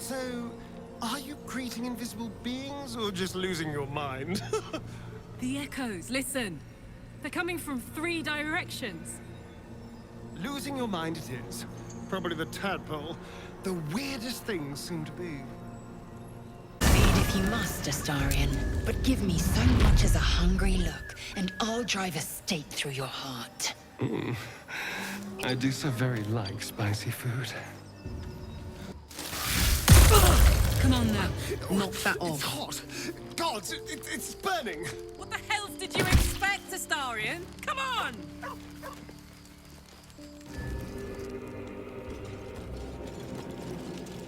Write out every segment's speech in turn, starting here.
So, are you greeting invisible beings, or just losing your mind? The echoes, listen. They're coming from 3 directions. Losing your mind it is. Probably the tadpole. The weirdest things seem to be. Feed if you must, Astarion, but give me so much as a hungry look, and I'll drive a stake through your heart. I do so very like spicy food. Come on now, knock that It's off. hot! Gods, it's burning! What the hell did you expect, Astarion? Come on!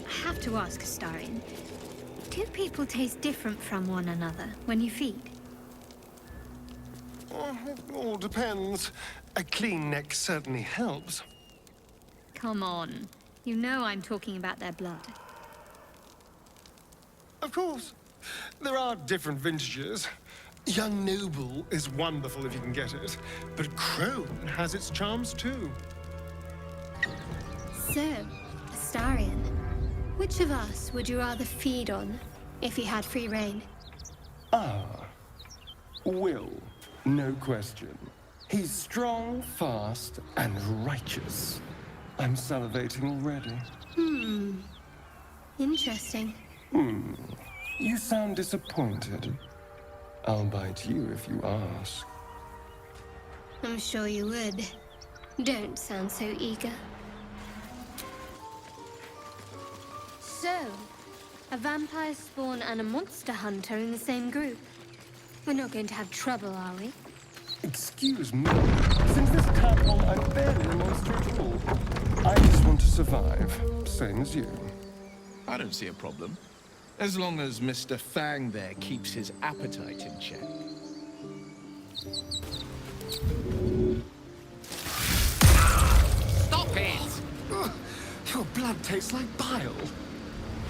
I have to ask, Astarion, do people taste different from one another when you feed? It all depends. A clean neck certainly helps. Come on. You know I'm talking about their blood. Of course. There are different vintages. Young Noble is wonderful if you can get it, but Crone has its charms too. So, Astarion, which of us would you rather feed on if you had free reign? Wyll, no question. He's strong, fast, and righteous. I'm salivating already. Interesting. You sound disappointed. I'll bite you if you ask. I'm sure you would. Don't sound so eager. So, a vampire spawn and a monster hunter in the same group. We're not going to have trouble, are we? Excuse me. Since this tadpole, I'm barely a monster at all. I just want to survive, same as you. I don't see a problem. As long as Mr. Fang there keeps his appetite in check. Stop it! Ugh, your blood tastes like bile.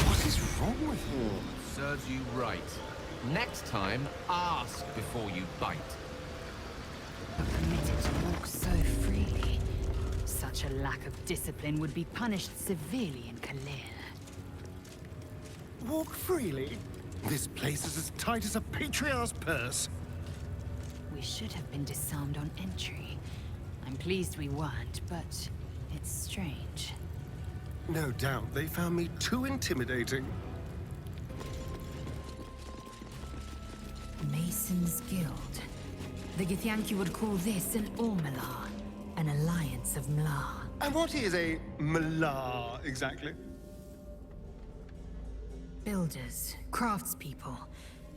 What is wrong with you? Serves you right. Next time, ask before you bite. Permitted to walk so freely. Such a lack of discipline would be punished severely in Kalir. Walk freely? This place is as tight as a patriarch's purse. We should have been disarmed on entry. I'm pleased we weren't, but it's strange. No doubt they found me too intimidating. Mason's Guild. The Githyanki would call this an Ormalar, an alliance of Mlar. And what is a Malar exactly? Builders, craftspeople,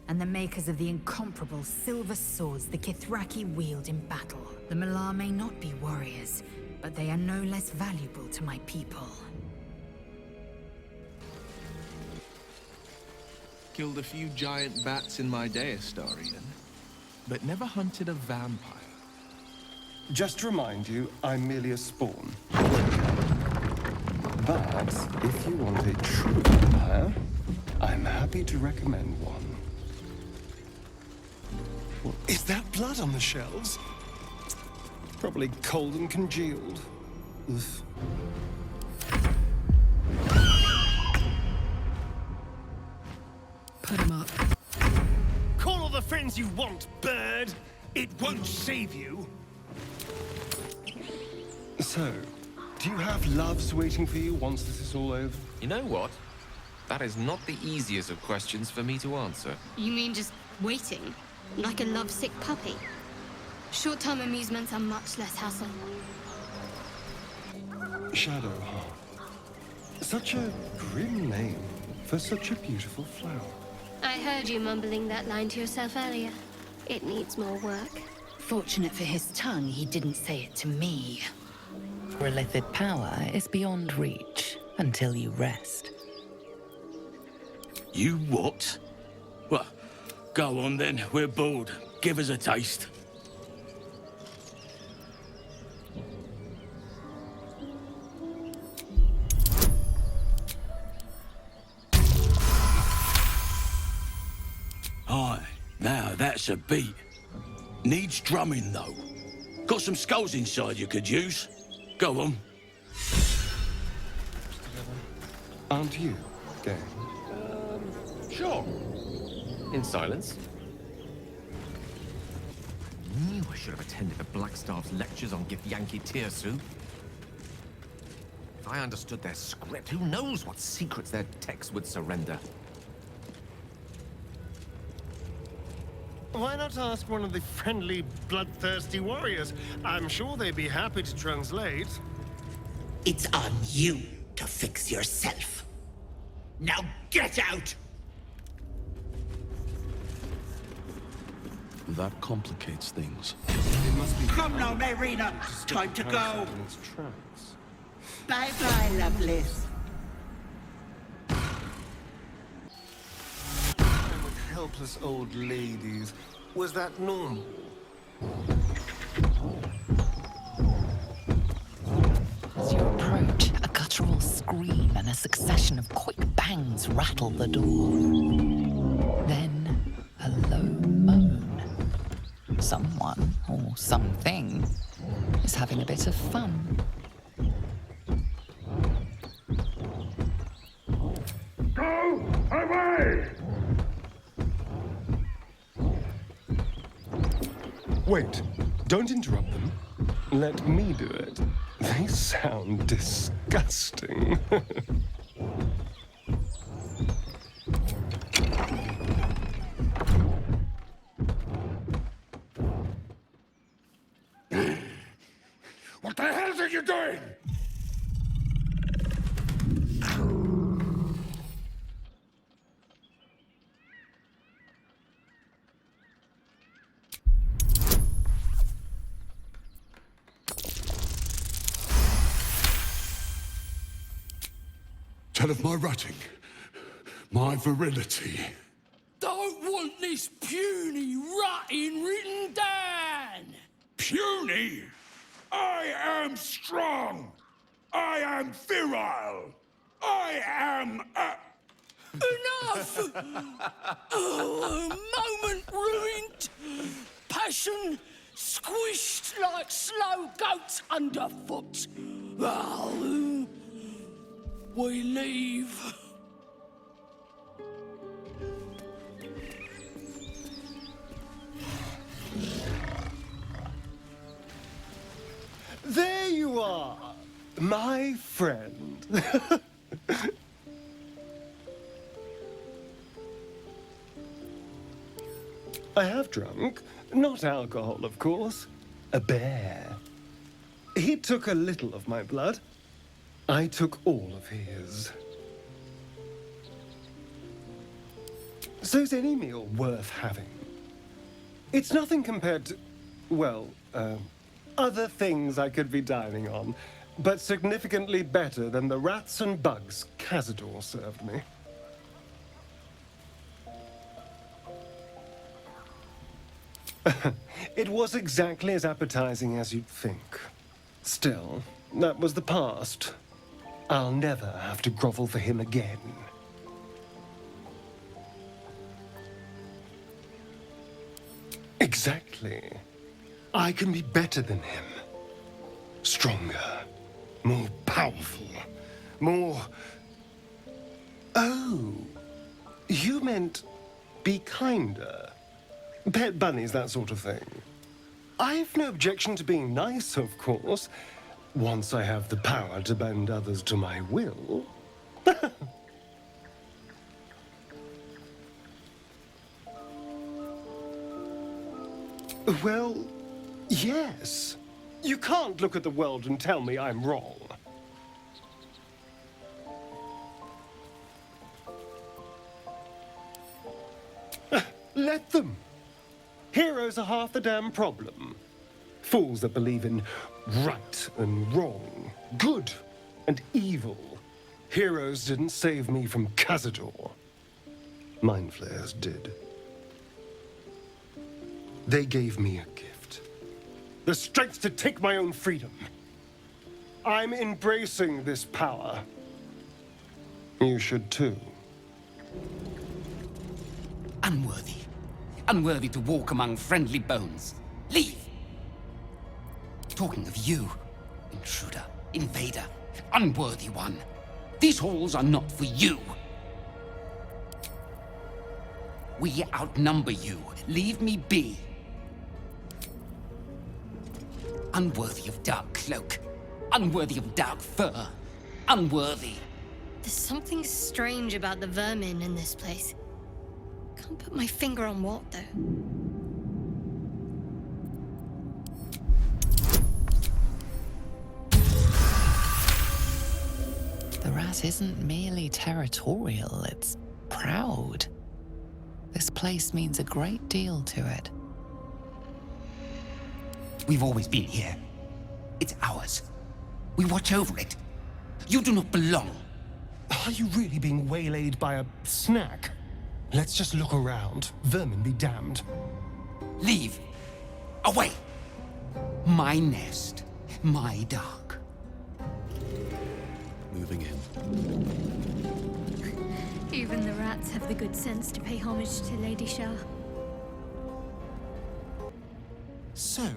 and the makers of the incomparable silver swords the Kithraki wield in battle. The Malar may not be warriors, but they are no less valuable to my people. Killed a few giant bats in my day, Astarion, but never hunted a vampire. Just to remind you, I'm merely a spawn. But if you want a true vampire, I'm happy to recommend one. Is that blood on the shelves? Probably cold and congealed. Oof. Put 'em up. Call all the friends you want, bird! It won't save you! So, do you have loves waiting for you once this is all over? You know what? That is not the easiest of questions for me to answer. You mean just waiting? Like a lovesick puppy? Short-term amusements are much less hassle. Shadowheart. Such a grim name for such a beautiful flower. I heard you mumbling that line to yourself earlier. It needs more work. Fortunate for his tongue, he didn't say it to me. Prolific power is beyond reach until you rest. You what? Well, go on then, we're bored. Give us a taste. Aye, now that's a beat. Needs drumming though. Got some skulls inside you could use. Go on. Aren't you? game? Sure. In silence. Knew I should have attended the Blackstaff's lectures on Githyanki Tirsu. If I understood their script, who knows what secrets their texts would surrender. Why not ask one of the friendly, bloodthirsty warriors? I'm sure they'd be happy to translate. It's on you to fix yourself. Now get out! That complicates things. It must be Come now, Marina! Time to go! in its tracks. Bye-bye, Lovelace. And with helpless old ladies, was that normal? As you approach, a guttural scream and a succession of quick bangs rattle the door. Then, a low moan. Someone, or something, is having a bit of fun. Go away! Wait, don't interrupt them. Let me do it. They sound disgusting. What the hell are you doing? Tell of my rutting, my virility. Don't want this puny rutting written down! Puny? I am strong. I am virile. I am Enough! Moment ruined. Passion squished like slow goats underfoot. Well, we leave. There you are, my friend. I have drunk, not alcohol, of course, a bear. He took a little of my blood. I took all of his. So's any meal worth having. It's nothing compared to, well, other things I could be dining on, but significantly better than the rats and bugs Cazador served me. It was exactly as appetizing as you'd think. Still, that was the past. I'll never have to grovel for him again. Exactly. I can be better than him. Stronger. More powerful. More... Oh. You meant be kinder. Pet bunnies, that sort of thing. I've no objection to being nice, of course, once I have the power to bend others to my will. Well, yes. You can't look at the world and tell me I'm wrong. Let them. Heroes are half the damn problem. Fools that believe in right and wrong, good and evil. Heroes didn't save me from Cazador. Mind flayers did. They gave me a gift. The strength to take my own freedom. I'm embracing this power. You should too. Unworthy. Unworthy to walk among friendly bones. Leave! Talking of you, intruder, invader, unworthy one. These halls are not for you. We outnumber you. Leave me be. Unworthy of dark cloak. Unworthy of dark fur. Unworthy. There's something strange about the vermin in this place. Can't put my finger on what, though. The rat isn't merely territorial, it's proud. This place means a great deal to it. We've always been here. It's ours. We watch over it. You do not belong. Are you really being waylaid by a snack? Let's just look around. Vermin be damned. Leave. Away. My nest. My dark. Moving in. Even the rats have the good sense to pay homage to Lady Shah. So,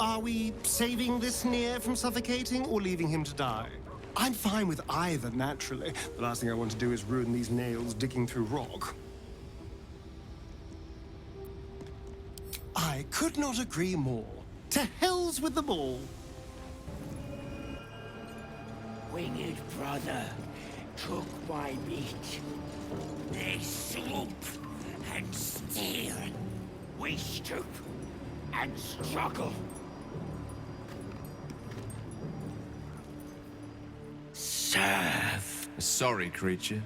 are we saving this Nier from suffocating or leaving him to die? I'm fine with either, naturally. The last thing I want to do is ruin these nails digging through rock. I could not agree more. To hells with them all. Winged brother took my meat. They sloop and steal. We stoop and struggle. Serve. Sorry, creature.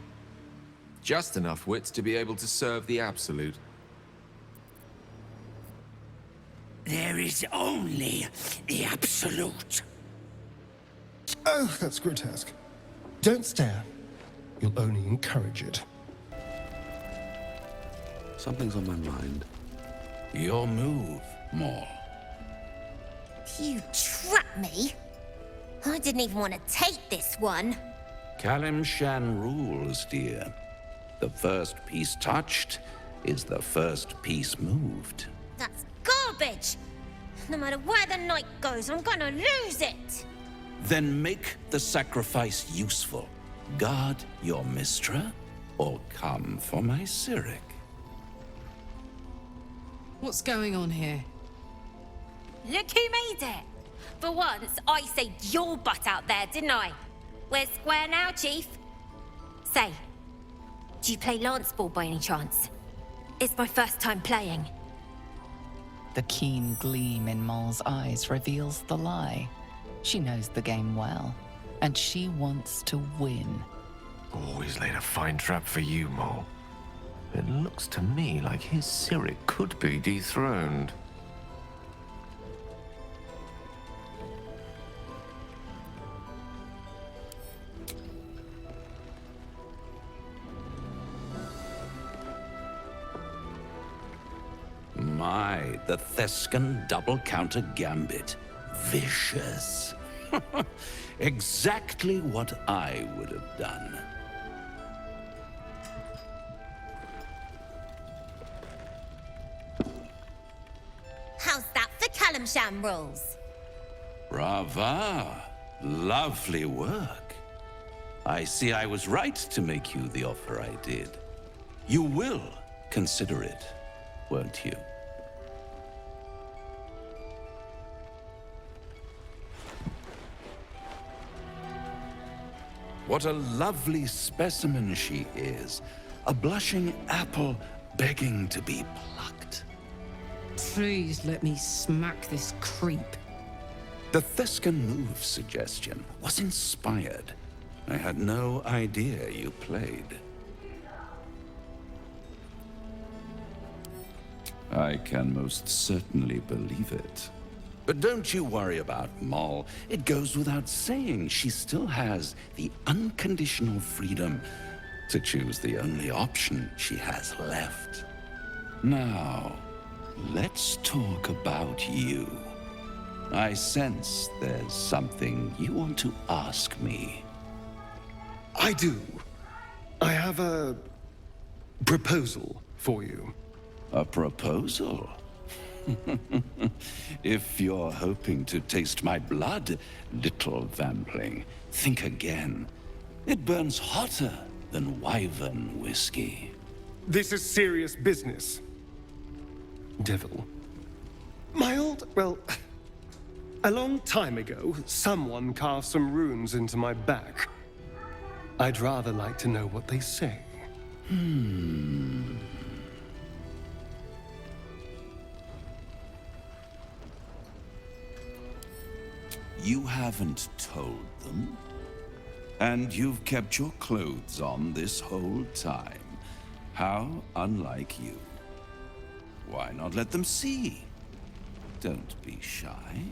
Just enough wits to be able to serve the Absolute. There is only the Absolute. Oh, that's grotesque. Don't stare. You'll only encourage it. Something's on my mind. Your move, Maul. You trapped me? I didn't even want to take this one. Kalimshan rules, dear. The first piece touched is the first piece moved. That's garbage! No matter where the night goes, I'm gonna lose it! Then make the sacrifice useful. Guard your Mistra, or come for my Cyric. What's going on here? Look who made it! For once, I saved your butt out there, didn't I? We're square now, Chief. Say, do you play lance ball by any chance? It's my first time playing. The keen gleam in Maul's eyes reveals the lie. She knows the game well, and she wants to win. Always laid a fine trap for you, Mole. It looks to me like his Cyric could be dethroned. My, the Thescan double counter gambit. Vicious. Exactly what I would have done. How's that for Kalimshan rules? Brava. Lovely work. I see I was right to make you the offer I did. You will consider it, won't you? What a lovely specimen she is. A blushing apple begging to be plucked. Please let me smack this creep. The Thescan move suggestion was inspired. I had no idea you played. I can most certainly believe it. But don't you worry about Maul. It goes without saying she still has the unconditional freedom to choose the only option she has left. Now, let's talk about you. I sense there's something you want to ask me. I do. I have a proposal for you. A proposal? If you're hoping to taste my blood, little vampling, think again. It burns hotter than wyvern whiskey. This is serious business. Devil. Well, a long time ago, someone carved some runes into my back. I'd rather like to know what they say. You haven't told them? And you've kept your clothes on this whole time. How unlike you. Why not let them see? Don't be shy.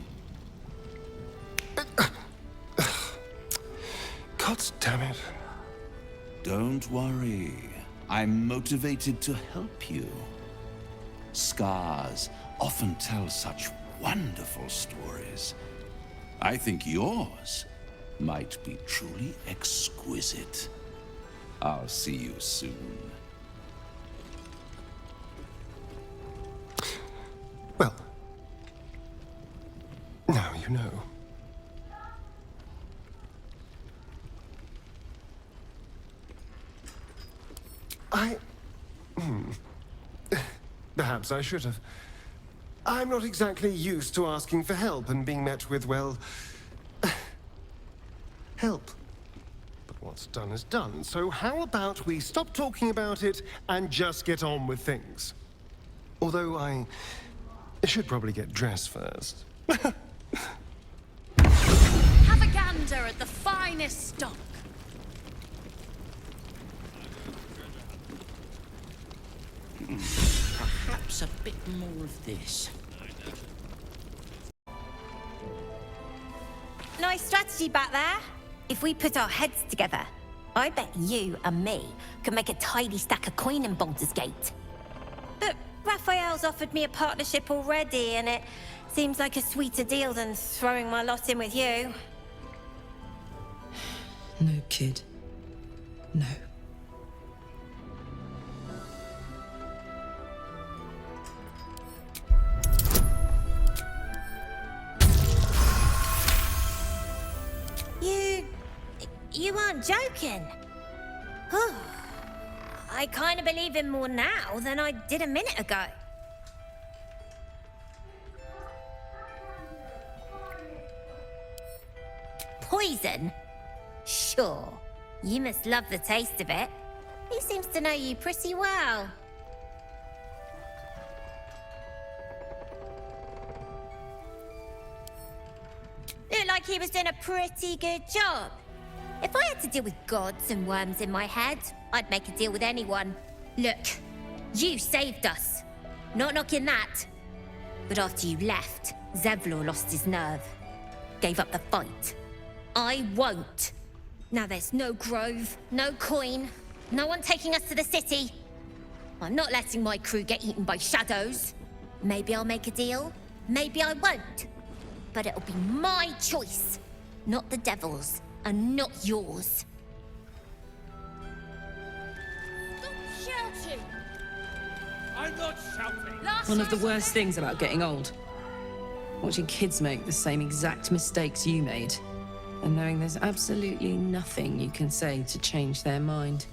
God damn it. Don't worry. I'm motivated to help you. Scars often tell such wonderful stories. I think yours might be truly exquisite. I'll see you soon. Well, now you know. Perhaps I should have. I'm not exactly used to asking for help and being met with, well, help. But what's done is done, so how about we stop talking about it and just get on with things? Although I should probably get dressed first. Have a gander at the finest stock. Perhaps a bit more of this. Nice strategy back there. If we put our heads together, I bet you and me could make a tidy stack of coin in Baldur's Gate. But Raphael's offered me a partnership already, and it seems like a sweeter deal than throwing my lot in with you. No, kid. No. You aren't joking. I kind of believe him more now than I did a minute ago. Poison? Sure. You must love the taste of it. He seems to know you pretty well. Looked like he was doing a pretty good job. If I had to deal with gods and worms in my head, I'd make a deal with anyone. Look, you saved us. Not knocking that. But after you left, Zevlor lost his nerve. Gave up the fight. I won't. Now there's no grove, no coin, no one taking us to the city. I'm not letting my crew get eaten by shadows. Maybe I'll make a deal, maybe I won't. But it'll be my choice, not the devil's. And not yours. Stop shouting! I'm not shouting! One of the worst things about getting old. Watching kids make the same exact mistakes you made. And knowing there's absolutely nothing you can say to change their mind.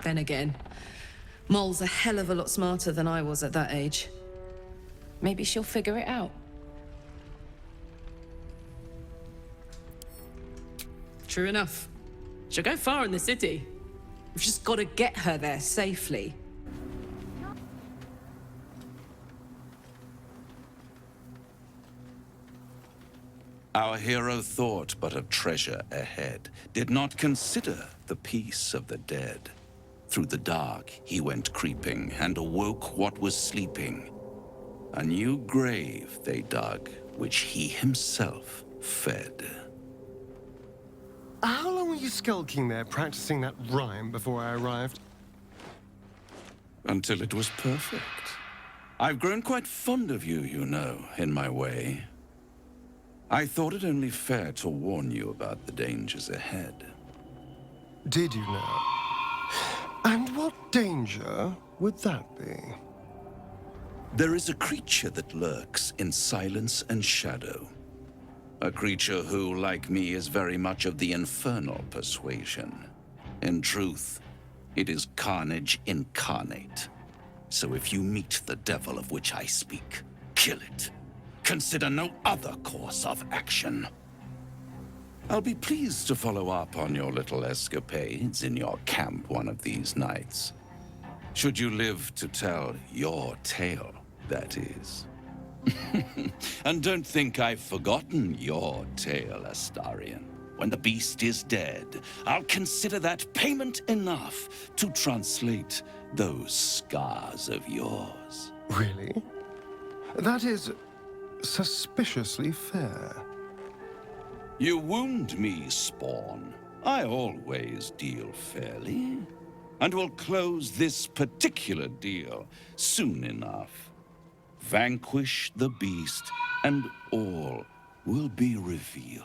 Then again, Moll's a hell of a lot smarter than I was at that age. Maybe she'll figure it out. True enough. She'll go far in the city. We've just got to get her there safely. Our hero thought but of treasure ahead, did not consider the peace of the dead. Through the dark he went creeping, and awoke what was sleeping. A new grave they dug, which he himself fed. How long were you skulking there, practicing that rhyme before I arrived? Until it was perfect. I've grown quite fond of you, you know, in my way. I thought it only fair to warn you about the dangers ahead. Did you now? And what danger would that be? There is a creature that lurks in silence and shadow. A creature who, like me, is very much of the infernal persuasion. In truth, It is carnage incarnate. So if you meet the devil of which I speak, kill it. Consider no other course of action. I'll be pleased to follow up on your little escapades in your camp one of these nights. Should you live to tell your tale, that is. And don't think I've forgotten your tale, Astarion. When the beast is dead, I'll consider that payment enough to translate those scars of yours. Really? That is suspiciously fair. You wound me, Spawn. I always deal fairly. And will close this particular deal soon enough. Vanquish the beast, and all will be revealed.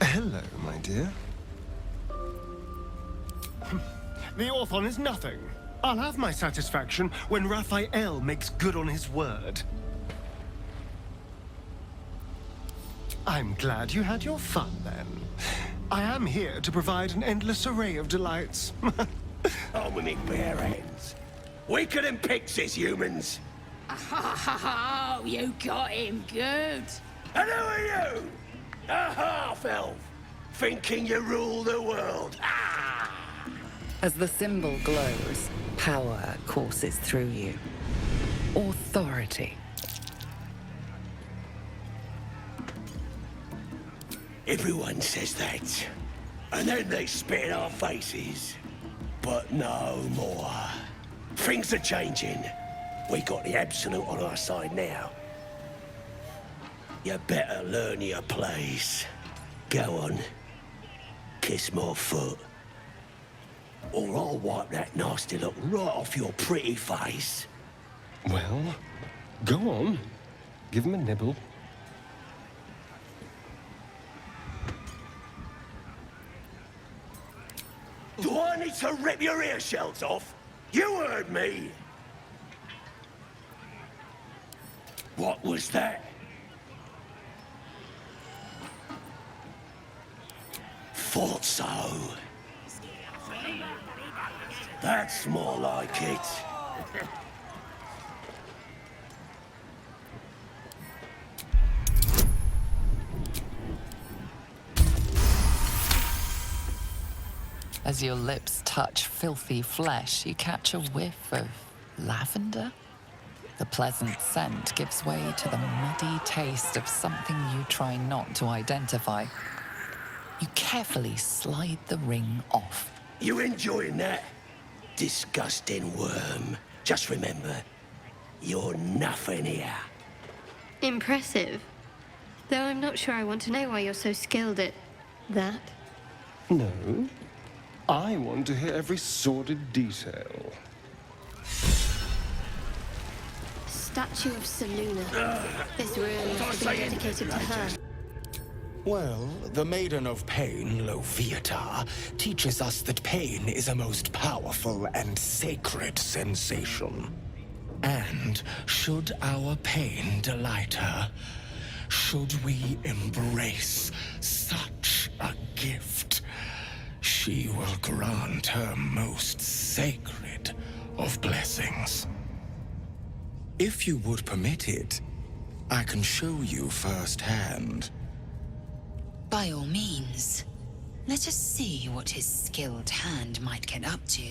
Hello, my dear. The Orthon is nothing. I'll have my satisfaction when Raphael makes good on his word. I'm glad you had your fun, then. I am here to provide an endless array of delights. Oh, with me bare hands. Weaker than pixies, humans. Oh, you got him good. And who are you? A half-elf, thinking you rule the world. As the symbol glows, power courses through you. Authority. Everyone says that. And then they spit in our faces. But no more. Things are changing. We got the Absolute on our side now. You better learn your place. Go on. Kiss my foot. Or I'll wipe that nasty look right off your pretty face. Well, go on. Give him a nibble. Do I need to rip your ear shells off? You heard me! What was that? Thought so. That's more like it. As your lips touch filthy flesh, you catch a whiff of lavender. The pleasant scent gives way to the muddy taste of something you try not to identify. You carefully slide the ring off. You enjoying that? Disgusting worm. Just remember, you're nothing here. Impressive. Though I'm not sure I want to know why you're so skilled at that. No. I want to hear every sordid detail. Statue of Seluna. This room must have been dedicated to her. Well, the Maiden of Pain, Loviatar, teaches us that pain is a most powerful and sacred sensation. And should our pain delight her, should we embrace such a gift, she will grant her most sacred of blessings. If you would permit it, I can show you firsthand. By all means. Let us see what his skilled hand might get up to.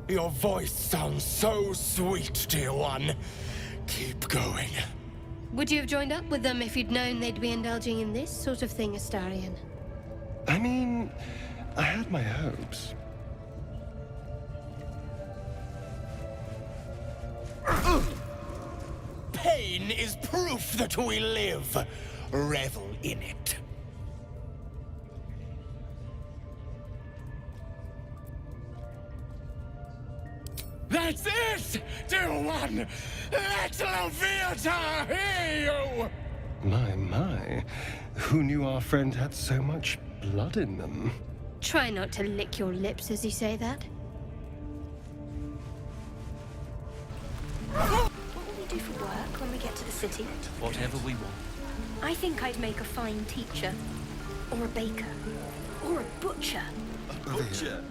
Your voice sounds so sweet, dear one. Keep going. Would you have joined up with them if you'd known they'd be indulging in this sort of thing, Astarion? I mean, I had my hopes. Pain is proof that we live. Revel in it. Yes, dear one! Let Loviatar hear you! My. Who knew our friend had so much blood in them? Try not to lick your lips as you say that. What will we do for work when we get to the city? Whatever we want. I think I'd make a fine teacher. Or a baker. Or a butcher. A butcher?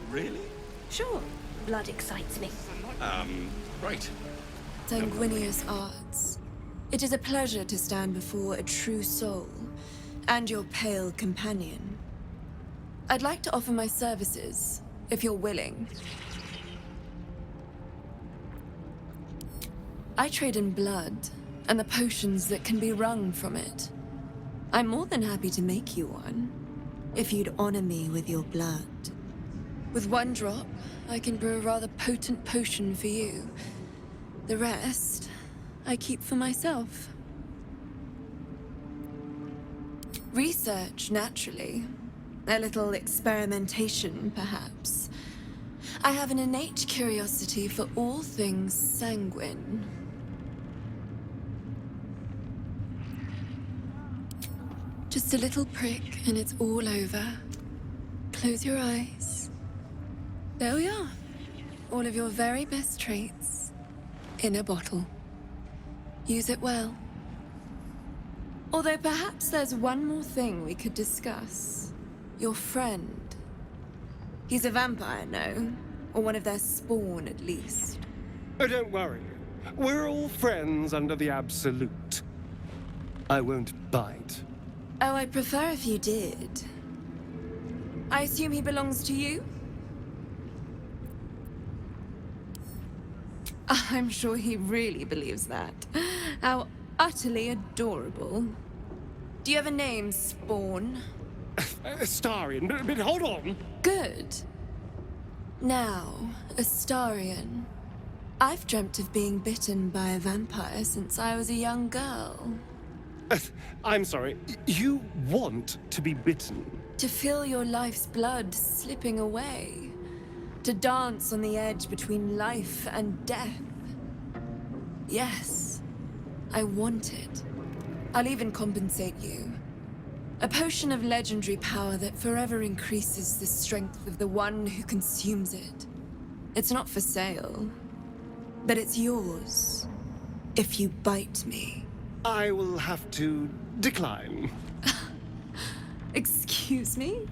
Really? Sure. Blood excites me. Right. Sanguineous arts. It is a pleasure to stand before a true soul, and your pale companion. I'd like to offer my services, if you're willing. I trade in blood, and the potions that can be wrung from it. I'm more than happy to make you one, if you'd honor me with your blood. With one drop, I can brew a rather potent potion for you. The rest, I keep for myself. Research, naturally. A little experimentation, perhaps. I have an innate curiosity for all things sanguine. Just a little prick and it's all over. Close your eyes. There we are. All of your very best traits in a bottle. Use it well. Although perhaps there's one more thing we could discuss. Your friend. He's a vampire, no? Or one of their spawn, at least. Oh, don't worry. We're all friends under the Absolute. I won't bite. Oh, I'd prefer if you did. I assume he belongs to you? I'm sure he really believes that. How utterly adorable. Do you have a name, Spawn? Astarion, but hold on. Good. Now, Astarion. I've dreamt of being bitten by a vampire since I was a young girl. I'm sorry, you want to be bitten? To feel your life's blood slipping away. To dance on the edge between life and death. Yes, I want it. I'll even compensate you. A potion of legendary power that forever increases the strength of the one who consumes it. It's not for sale, but it's yours if you bite me. I will have to decline. Excuse me?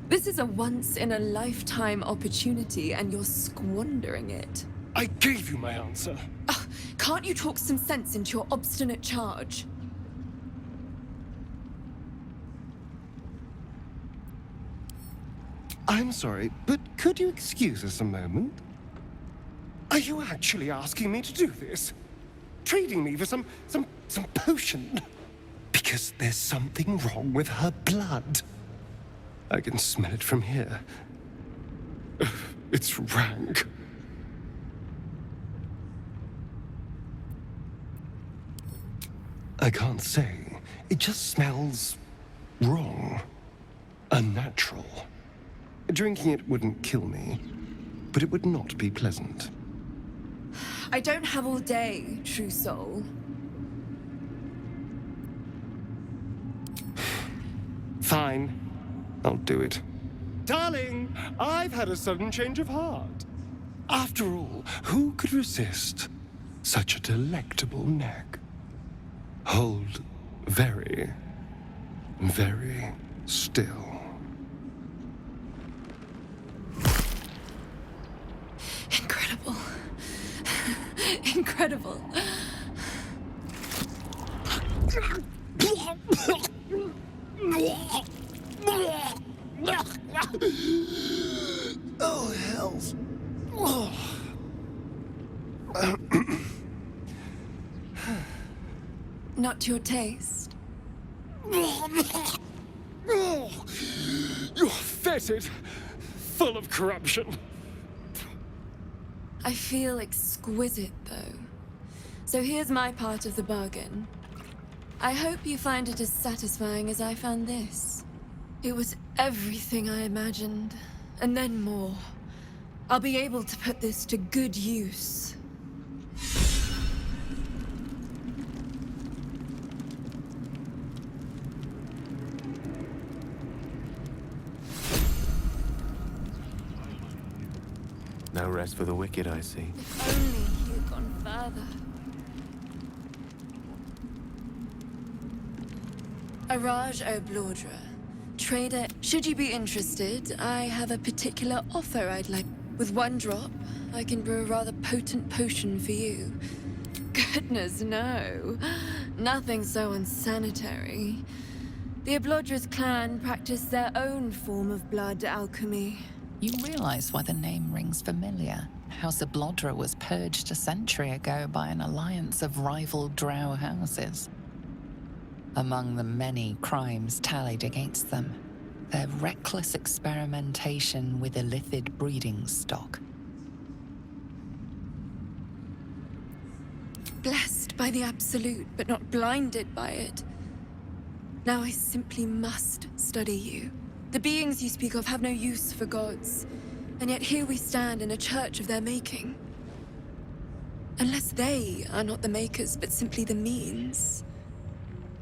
This is a once-in-a-lifetime opportunity, and you're squandering it. I gave you my answer. Can't you talk some sense into your obstinate charge? I'm sorry, but could you excuse us a moment? Are you actually asking me to do this? Trading me for some potion? Because there's something wrong with her blood. I can smell it from here. It's rank. I can't say. It just smells wrong. Unnatural. Drinking it wouldn't kill me, but it would not be pleasant. I don't have all day, true soul. Fine. I'll do it. Darling, I've had a sudden change of heart. After all, who could resist such a delectable neck? Hold very, very still. Incredible. Incredible. Oh, hells. Not to your taste. You're fetid, full of corruption. I feel exquisite, though. So here's my part of the bargain. I hope you find it as satisfying as I found this. It was everything I imagined, and then more. I'll be able to put this to good use. No rest for the wicked, I see. If only he had gone further. Araj O'Blordra, trader. Should you be interested, I have a particular offer I'd like. With one drop, I can brew a rather potent potion for you. Goodness, no. Nothing so unsanitary. The O'Blodra's clan practice their own form of blood alchemy. You realize why the name rings familiar. House O'Blodra was purged a century ago by an alliance of rival drow houses. Among the many crimes tallied against them, their reckless experimentation with illithid breeding stock. Blessed by the absolute, but not blinded by it. Now I simply must study you. The beings you speak of have no use for gods, and yet here we stand in a church of their making. Unless they are not the makers, but simply the means,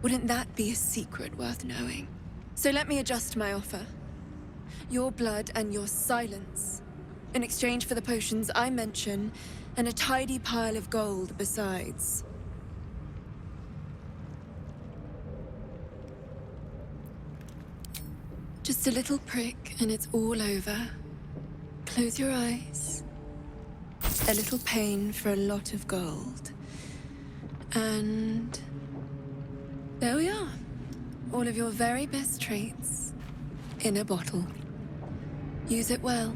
wouldn't that be a secret worth knowing? So let me adjust my offer. Your blood and your silence, in exchange for the potions I mention, and a tidy pile of gold besides. Just a little prick and it's all over. Close your eyes. A little pain for a lot of gold. And there we are. All of your very best traits in a bottle. Use it well.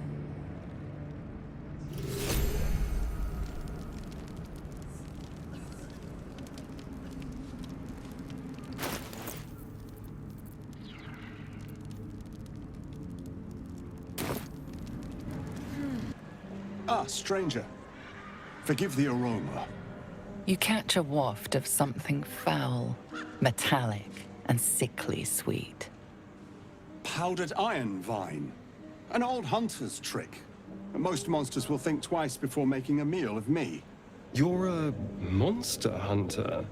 Ah, stranger. Forgive the aroma. You catch a waft of something foul, metallic, and sickly sweet. Powdered iron vine. An old hunter's trick. Most monsters will think twice before making a meal of me. You're a monster hunter?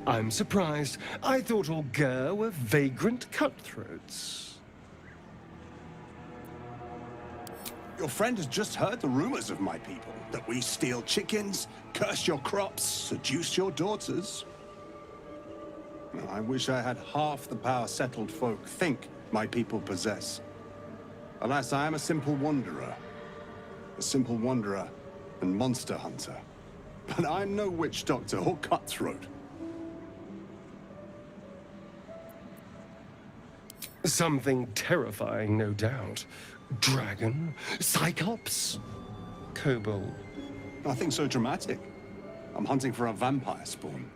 I'm surprised. I thought all Ger were vagrant cutthroats. Your friend has just heard the rumors of my people. That we steal chickens, curse your crops, seduce your daughters. Well, I wish I had half the power settled folk think my people possess. Alas, I am a simple wanderer. A simple wanderer and monster hunter. But I'm no witch doctor or cutthroat. Something terrifying, no doubt. Dragon? Cyclops? Kobold? Nothing so dramatic. I'm hunting for a vampire spawn.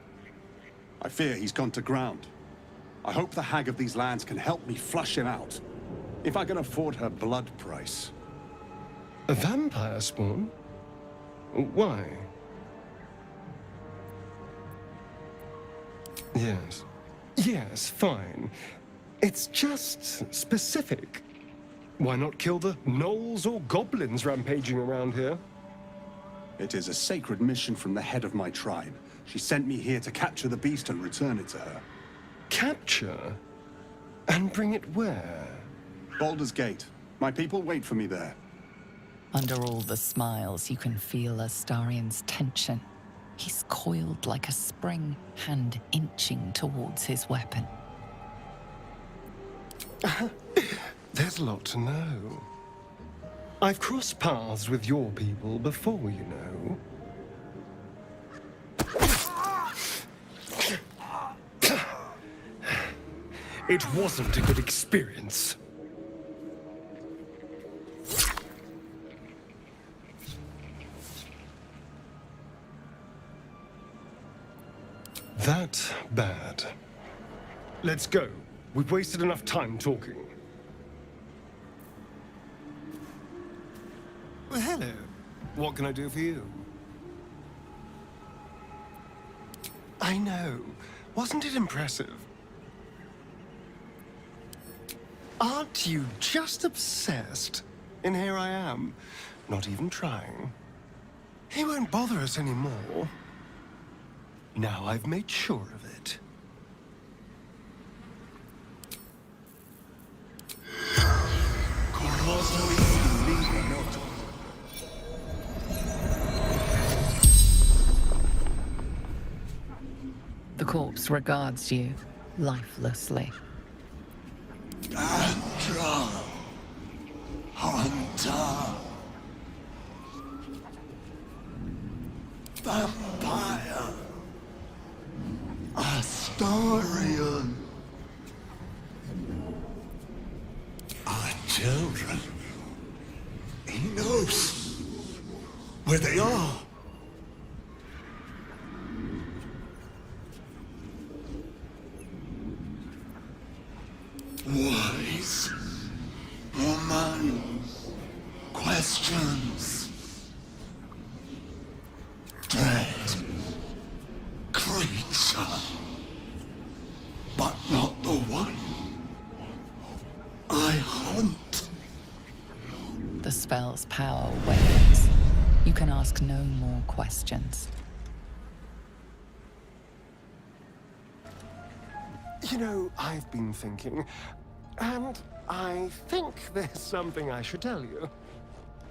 I fear he's gone to ground. I hope the hag of these lands can help me flush him out. If I can afford her blood price. A vampire spawn? Why? Yes. Yes, fine. It's just specific. Why not kill the gnolls or goblins rampaging around here? It is a sacred mission from the head of my tribe. She sent me here to capture the beast and return it to her. Capture? And bring it where? Baldur's Gate. My people wait for me there. Under all the smiles, you can feel Astarian's tension. He's coiled like a spring, hand inching towards his weapon. There's a lot to know. I've crossed paths with your people before, you know. It wasn't a good experience. That bad. Let's go. We've wasted enough time talking. Well, hello. What can I do for you? I know. Wasn't it impressive? Aren't you just obsessed? And here I am, Not even trying. He won't bother us anymore. Now I've made sure of it. The corpse regards you lifelessly. Hunter. Vampire. Astarion. Our children. He knows where they are. Wise woman, questions, dread creature, but not the one I hunt. The spell's power wanes. You can ask no more questions. You know, I've been thinking, and I think there's something I should tell you.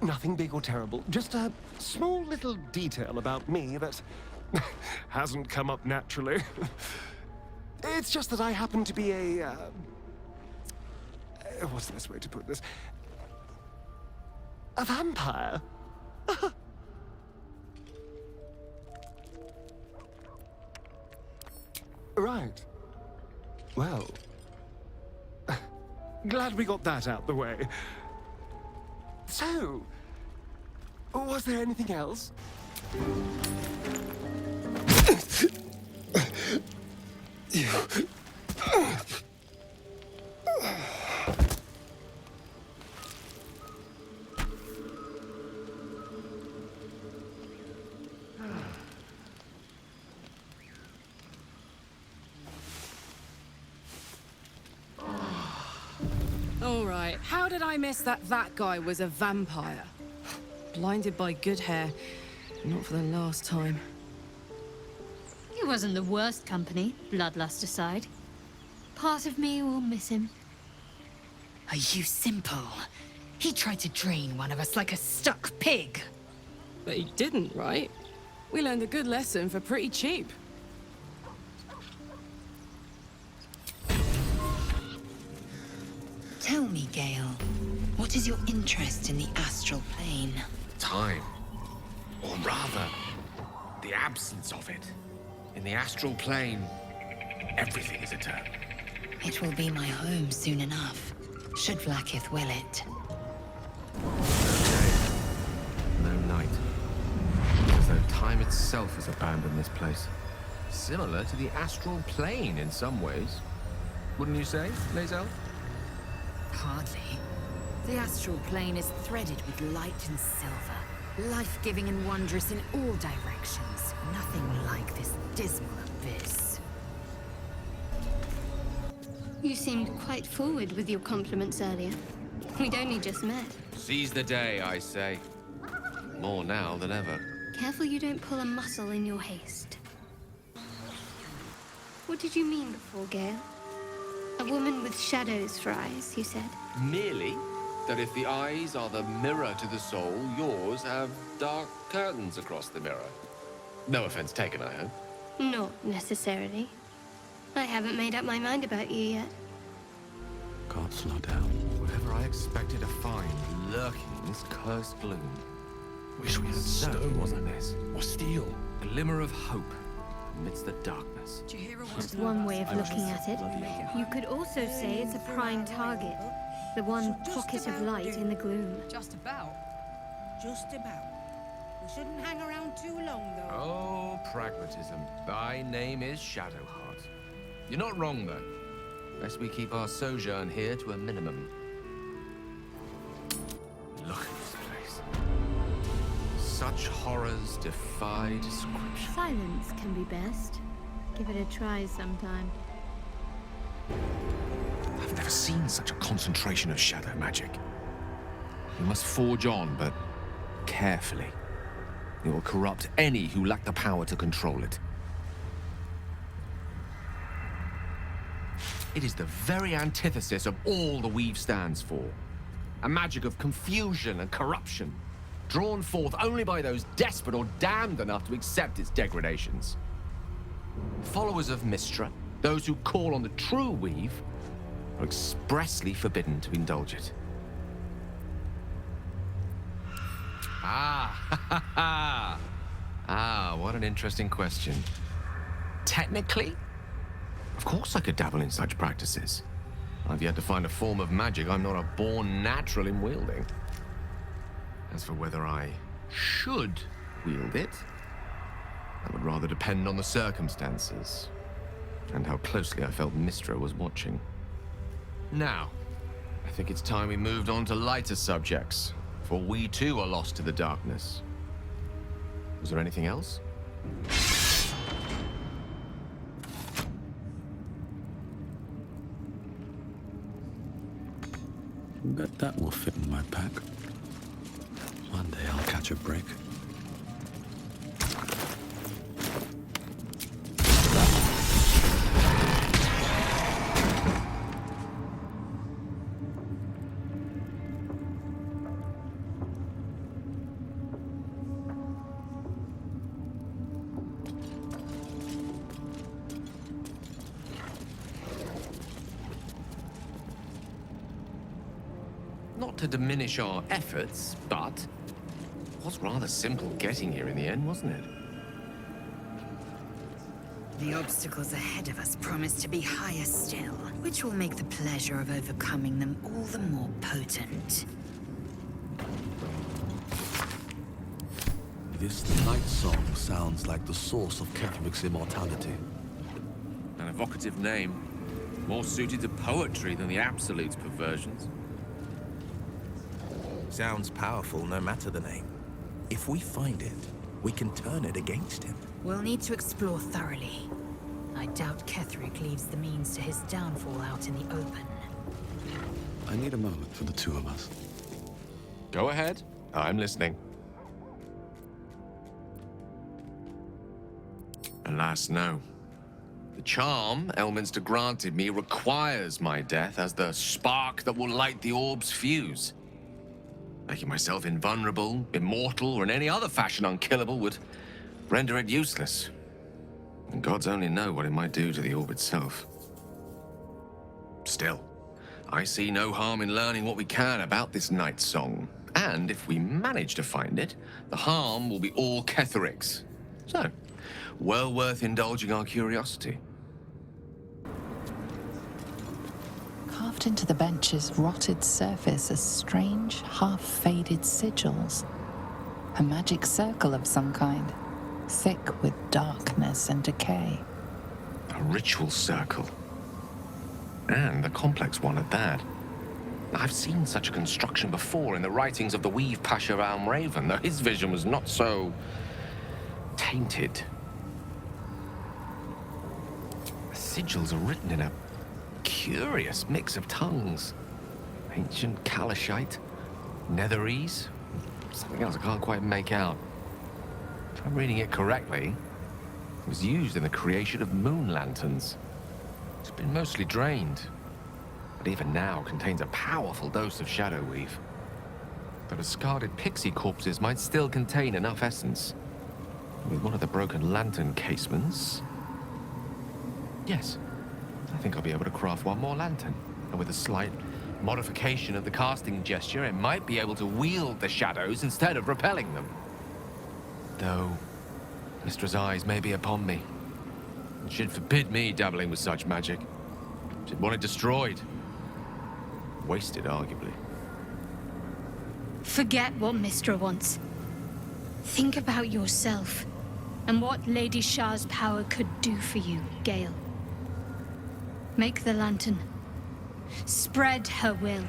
Nothing big or terrible, just a small little detail about me that hasn't come up naturally. It's just that I happen to be a, what's the best way to put this? A vampire. Right. Well, glad we got that out the way. So, was there anything else? You... All right, how did I miss that guy was a vampire? Blinded by good hair. Not for the last time. He wasn't the worst company, bloodlust aside. Part of me will miss him. Are you simple? He tried to drain one of us like a stuck pig. But he didn't, right? We learned a good lesson for pretty cheap. Tell me, Gale, what is your interest in the astral plane? Time. Or rather, the absence of it. In the astral plane, everything is eternal. It will be my home soon enough, should Vlaakith will it. No night. As though time itself has abandoned this place. Similar to the astral plane in some ways. Wouldn't you say, Lae'zel? Hardly. The astral plane is threaded with light and silver, life-giving and wondrous in all directions. Nothing like this dismal abyss. You seemed quite forward with your compliments earlier. We'd only just met. Seize the day, I say. More now than ever. Careful you don't pull a muscle in your haste. What did you mean before, Gale? A woman with shadows for eyes, you said? Merely that if the eyes are the mirror to the soul, yours have dark curtains across the mirror. No offense taken, I hope. Not necessarily. I haven't made up my mind about you yet. Can't slow down. Whatever I expected to find lurking in this cursed gloom. Wish we had stone, wasn't this? Or steel. Glimmer of hope amidst the darkness. That's one way of looking at it. You could also say it's a prime target. The one pocket of light in the gloom. Just about. Just about. We shouldn't hang around too long, though. Oh, pragmatism. Thy name is Shadowheart. You're not wrong, though. Best we keep our sojourn here to a minimum. Look at this place. Such horrors defy description. Silence can be best. Give it a try sometime. I've never seen such a concentration of shadow magic. We must forge on, but carefully. It will corrupt any who lack the power to control it. It is the very antithesis of all the Weave stands for. A magic of confusion and corruption, drawn forth only by those desperate or damned enough to accept its degradations. Followers of Mystra, those who call on the true Weave, are expressly forbidden to indulge it. What an interesting question. Technically, of course I could dabble in such practices. I've yet to find a form of magic I'm not a born natural in wielding. As for whether I should wield it, that would rather depend on the circumstances and how closely I felt Mystra was watching. Now, I think it's time we moved on to lighter subjects, for we too are lost to the darkness. Was there anything else? Bet that will fit in my pack. One day I'll catch a break. Not to diminish our efforts, but it was rather simple getting here in the end, wasn't it? The obstacles ahead of us promise to be higher still, which will make the pleasure of overcoming them all the more potent. This night song sounds like the source of Ketherick's immortality. An evocative name, more suited to poetry than the Absolute's perversions. Sounds powerful no matter the name. If we find it, we can turn it against him. We'll need to explore thoroughly. I doubt Ketherick leaves the means to his downfall out in the open. I need a moment for the two of us. Go ahead. I'm listening. Alas, no. The charm Elminster granted me requires my death as the spark that will light the orb's fuse. Making myself invulnerable, immortal, or in any other fashion unkillable would render it useless. And gods only know what it might do to the orb itself. Still, I see no harm in learning what we can about this night song. And if we manage to find it, the harm will be all Ketherick's. So, well worth indulging our curiosity. Carved into the bench's rotted surface are strange, half-faded sigils. A magic circle of some kind, thick with darkness and decay. A ritual circle. And a complex one at that. I've seen such a construction before in the writings of the Weave Pasha Raven, though his vision was not so tainted. The sigils are written in a curious mix of tongues. Ancient Kalashite, Netherese, something else I can't quite make out. If I'm reading it correctly, it was used in the creation of moon lanterns. It's been mostly drained, but even now contains a powerful dose of shadow weave. The discarded pixie corpses might still contain enough essence. With one of the broken lantern casements... Yes, I think I'll be able to craft one more lantern. And with a slight modification of the casting gesture, it might be able to wield the shadows instead of repelling them. Though, Mystra's eyes may be upon me. And she'd forbid me dabbling with such magic. She'd want it destroyed. Wasted, arguably. Forget what Mystra wants. Think about yourself, and what Lady Shah's power could do for you, Gale. Make the lantern. Spread her will.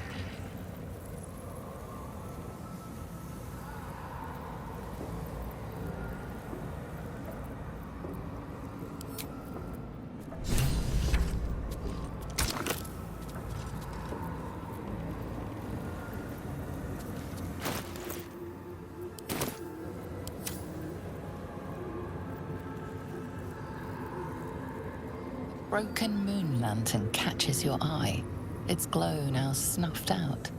broken moon lantern catches your eye, its glow now snuffed out.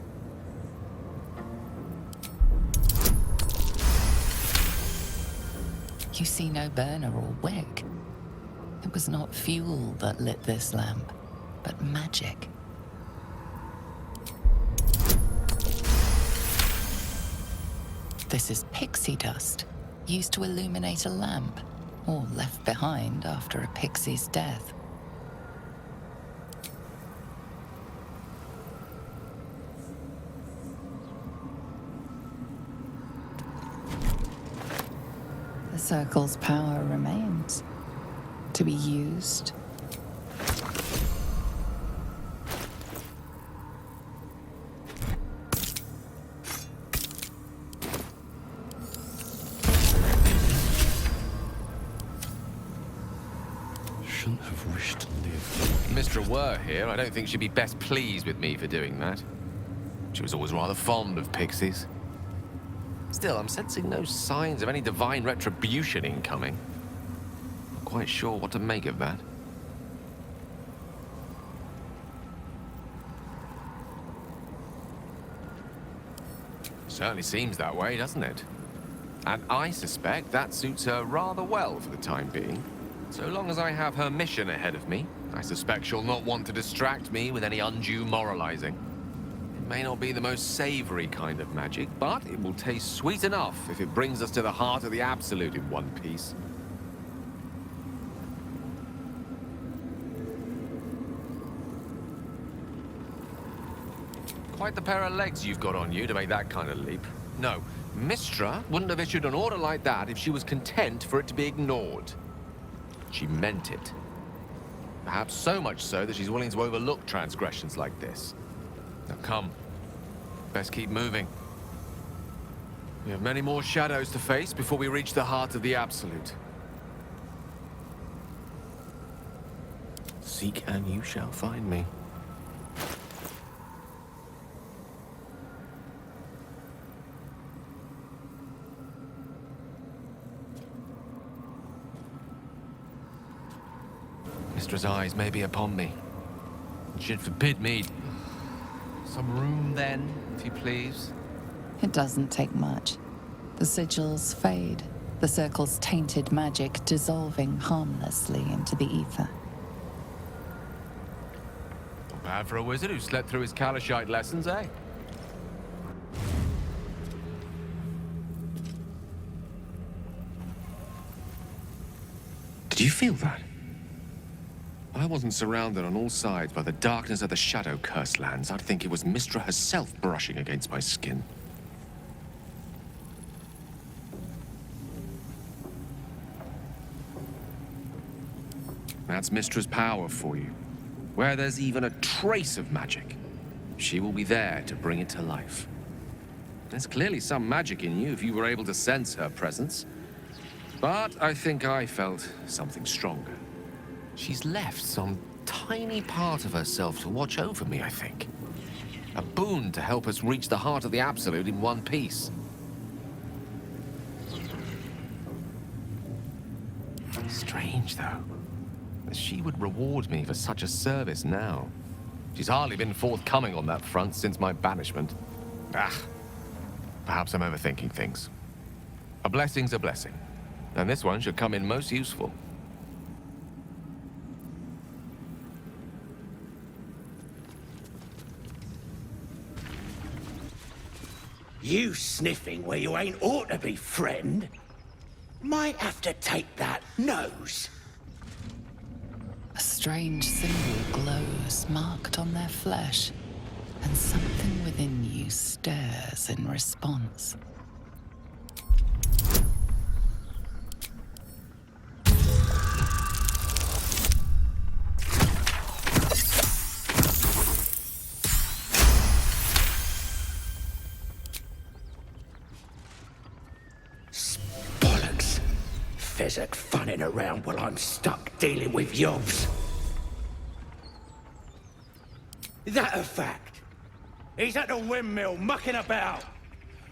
You see no burner or wick. It was not fuel that lit this lamp, but magic. This is pixie dust, used to illuminate a lamp, or left behind after a pixie's death. The circle's power remains, to be used. Shouldn't have wished to live. Mr. Wyll here, I don't think she'd be best pleased with me for doing that. She was always rather fond of pixies. Still, I'm sensing no signs of any divine retribution incoming. Not quite sure what to make of that. Certainly seems that way, doesn't it? And I suspect that suits her rather well for the time being. So long as I have her mission ahead of me, I suspect she'll not want to distract me with any undue moralizing. It may not be the most savory kind of magic, but it will taste sweet enough if it brings us to the heart of the Absolute in one piece. Quite the pair of legs you've got on you to make that kind of leap. No, Mistra wouldn't have issued an order like that if she was content for it to be ignored. She meant it. Perhaps so much so that she's willing to overlook transgressions like this. Now come. Best keep moving. We have many more shadows to face before we reach the heart of the Absolute. Seek and you shall find me. Mistra's eyes may be upon me. It should forbid me. Some room then, if you please. It doesn't take much. The sigils fade, the circle's tainted magic dissolving harmlessly into the ether. Not bad for a wizard who slept through his Kalashite lessons, eh? Did you feel that? If I wasn't surrounded on all sides by the darkness of the Shadow-cursed lands, I'd think it was Mistra herself brushing against my skin. That's Mistra's power for you. Where there's even a trace of magic, she will be there to bring it to life. There's clearly some magic in you if you were able to sense her presence. But I think I felt something stronger. She's left some tiny part of herself to watch over me, I think. A boon to help us reach the heart of the Absolute in one piece. Strange, though, that she would reward me for such a service now. She's hardly been forthcoming on that front since my banishment. Perhaps I'm overthinking things. A blessing's a blessing, and this one should come in most useful. You sniffing where you ain't ought to be, friend. Might have to take that nose. A strange symbol glows marked on their flesh, and something within you stirs in response. Fezzik funning around while I'm stuck dealing with yobs. That a fact? He's at the windmill mucking about.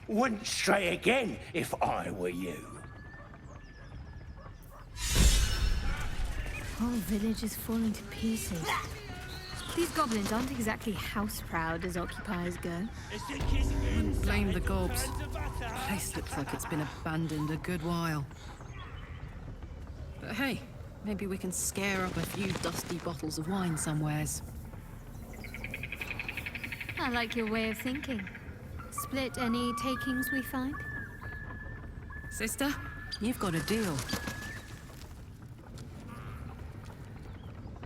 Wouldn't stray again if I were you. Whole village is falling to pieces. These goblins aren't exactly house-proud as occupiers go. Wouldn't blame the gobs. The place looks like it's been abandoned a good while. But hey, maybe we can scare up a few dusty bottles of wine somewheres. I like your way of thinking. Split any takings we find? Sister, you've got a deal.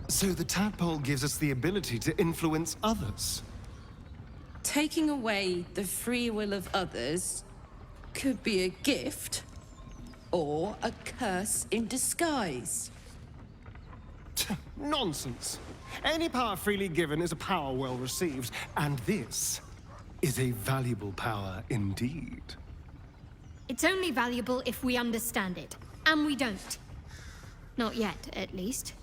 So the tadpole gives us the ability to influence others. Taking away the free will of others could be a gift or a curse in disguise. Nonsense. Any power freely given is a power well received, and this is a valuable power indeed. It's only valuable if we understand it, and we don't. Not yet, at least.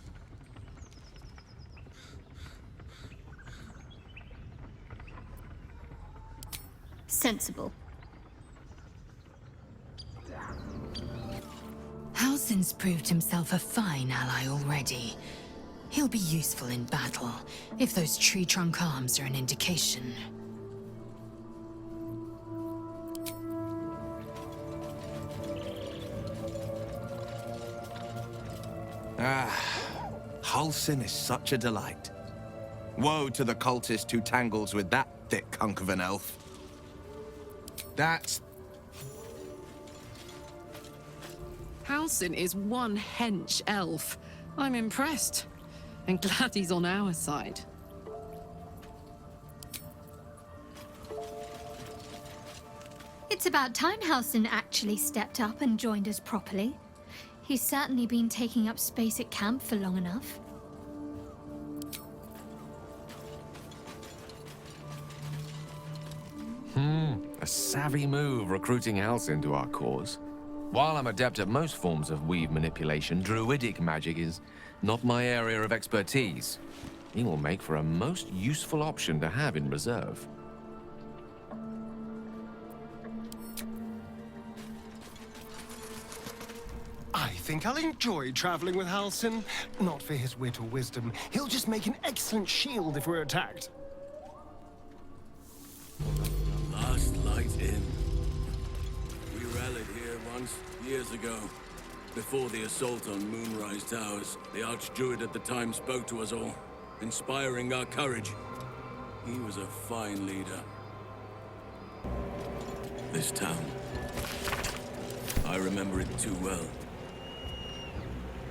Sensible. Halsin's proved himself a fine ally already. He'll be useful in battle, if those tree trunk arms are an indication. Halsin is such a delight. Woe to the cultist who tangles with that thick hunk of an elf. That's... Halsin is one hench elf. I'm impressed. And glad he's on our side. It's about time Halsin actually stepped up and joined us properly. He's certainly been taking up space at camp for long enough. A savvy move recruiting Halsin to our cause. While I'm adept at most forms of weave manipulation, druidic magic is not my area of expertise. He will make for a most useful option to have in reserve. I think I'll enjoy traveling with Halsin. Not for his wit or wisdom. He'll just make an excellent shield if we're attacked. Last light in. We rallied here once, years ago. Before the assault on Moonrise Towers, the Archdruid at the time spoke to us all, inspiring our courage. He was a fine leader. This town. I remember it too well.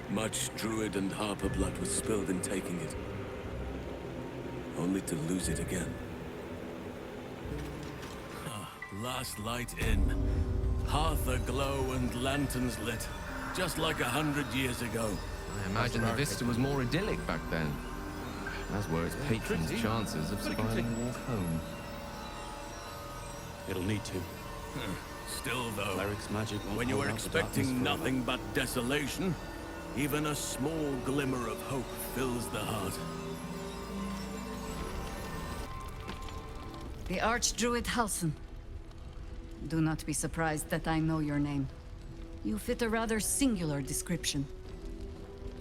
Much Druid and Harper blood was spilled in taking it. Only to lose it again. Last light in. Hearth aglow and lanterns lit. Just like 100 years ago. I imagine the vista was more idyllic back then. As were its patrons' chances of surviving a walk home. It'll need to. Still, though, Cleric's magic won't when you hold are out the expecting darkness nothing but desolation, even a small glimmer of hope fills the heart. The Archdruid Halsin. Do not be surprised that I know your name. You fit a rather singular description.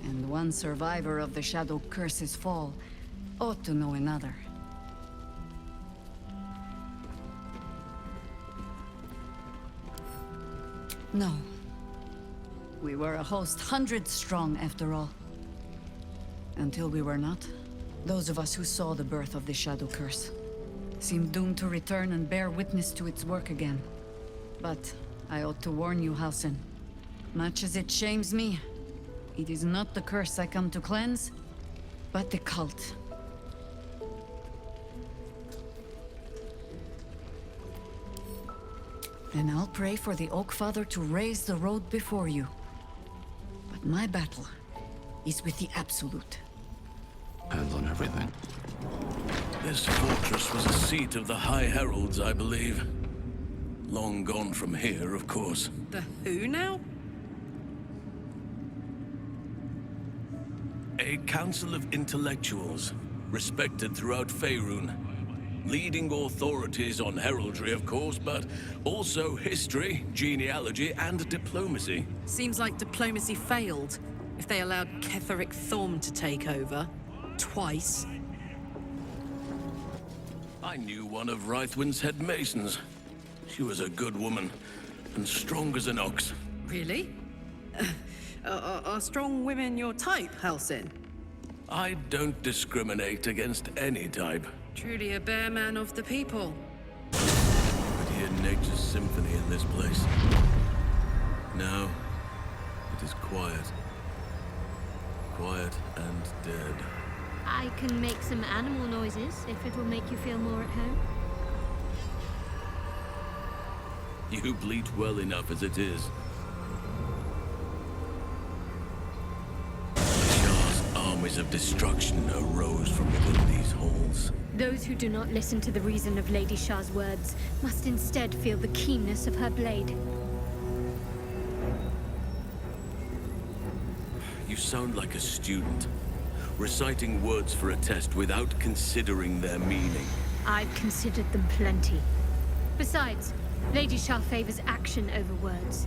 And one survivor of the Shadow Curse's fall ought to know another. No. We were a host 100 strong, after all. Until we were not. Those of us who saw the birth of the Shadow Curse seemed doomed to return and bear witness to its work again. But I ought to warn you, Halsin. Much as it shames me, it is not the curse I come to cleanse, but the cult. And I'll pray for the Oak Father to raise the road before you. But my battle is with the Absolute. Hands on everything. This fortress was a seat of the High Heralds, I believe. Long gone from here, of course. The who now? A council of intellectuals, respected throughout Faerun. Leading authorities on heraldry, of course, but also history, genealogy, and diplomacy. Seems like diplomacy failed. If they allowed Ketheric Thorm to take over, twice. I knew one of Rythwin's head masons. She was a good woman, and strong as an ox. Really? Are strong women your type, Halsin? I don't discriminate against any type. Truly a bear man of the people. I hear nature's symphony in this place. Now, it is quiet. Quiet and dead. I can make some animal noises if it will make you feel more at home. You bleat well enough as it is. Shah's armies of destruction arose from within these halls. Those who do not listen to the reason of Lady Shah's words must instead feel the keenness of her blade. You sound like a student, reciting words for a test without considering their meaning. I've considered them plenty. Besides, Lady Shah favors action over words.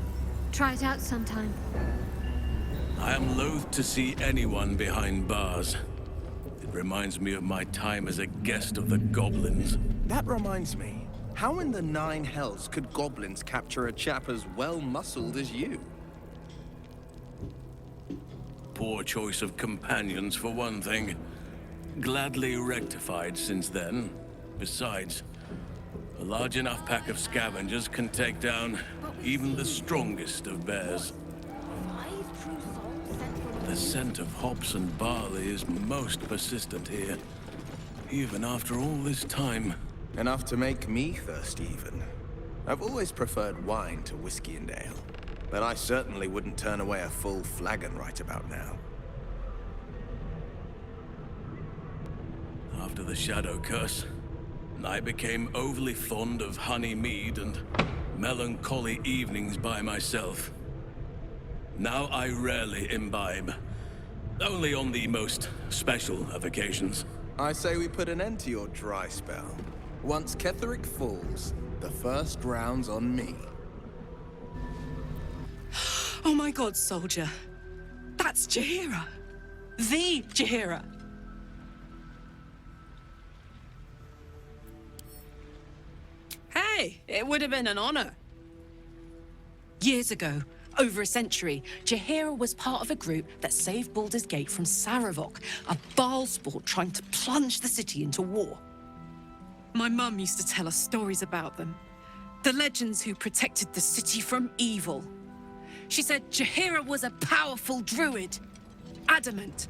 Try it out sometime. I am loath to see anyone behind bars. It reminds me of my time as a guest of the goblins. That reminds me. How in the nine hells could goblins capture a chap as well-muscled as you? Poor choice of companions, for one thing. Gladly rectified since then. Besides, a large enough pack of scavengers can take down even the strongest of bears. The scent of hops and barley is most persistent here, even after all this time. Enough to make me thirsty, even. I've always preferred wine to whiskey and ale, but I certainly wouldn't turn away a full flagon right about now. After the Shadow Curse, I became overly fond of honey mead and melancholy evenings by myself. Now I rarely imbibe, only on the most special of occasions. I say we put an end to your dry spell. Once Ketheric falls, the first round's on me. Oh my god, soldier. That's Jaheira. The Jaheira. Hey, it would have been an honor. Years ago, over a century, Jaheira was part of a group that saved Baldur's Gate from Saravok, a Baal sport trying to plunge the city into war. My mum used to tell us stories about them. The legends who protected the city from evil. She said Jaheira was a powerful druid. Adamant.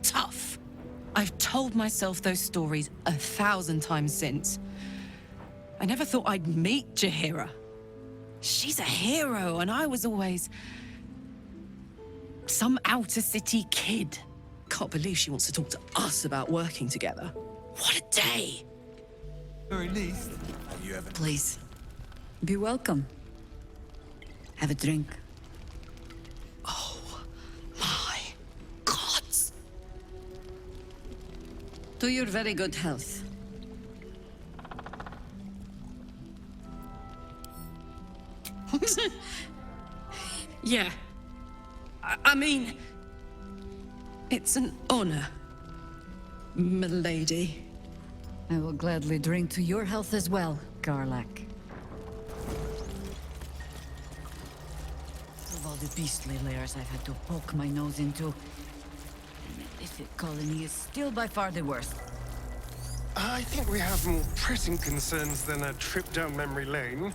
Tough. I've told myself those stories 1,000 times since. I never thought I'd meet Jaheira. She's a hero, and I was always some outer city kid. Can't believe she wants to talk to us about working together. What a day! Very least. Have you ever... Please, be welcome. Have a drink. Oh, my gods! To your very good health. Yeah. I mean, it's an honor, milady. I will gladly drink to your health as well, Garlak. Of all the beastly lairs I've had to poke my nose into, the Illicit colony is still by far the worst. I think we have more pressing concerns than a trip down memory lane.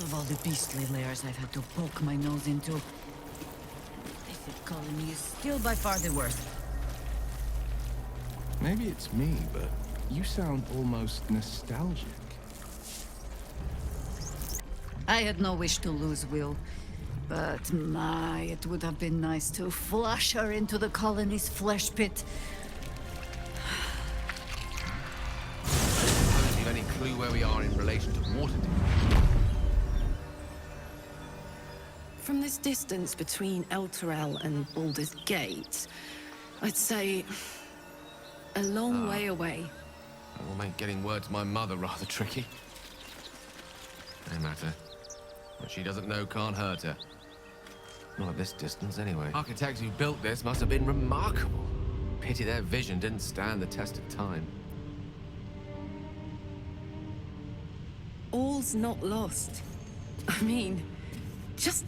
Of all the beastly lairs I've had to poke my nose into, the Illicit colony is still by far the worst. Maybe it's me, but you sound almost nostalgic. I had no wish to lose Wyll, but my, it would have been nice to flush her into the colony's flesh pit. Don't you have any clue where we are in relation to Waterdeep? From this distance between Elturel and Baldur's Gate, I'd say a long way away. That will make getting word to my mother rather tricky. No matter. What she doesn't know can't hurt her. Not at this distance, anyway. Architects who built this must have been remarkable. Pity their vision didn't stand the test of time. All's not lost. I mean, just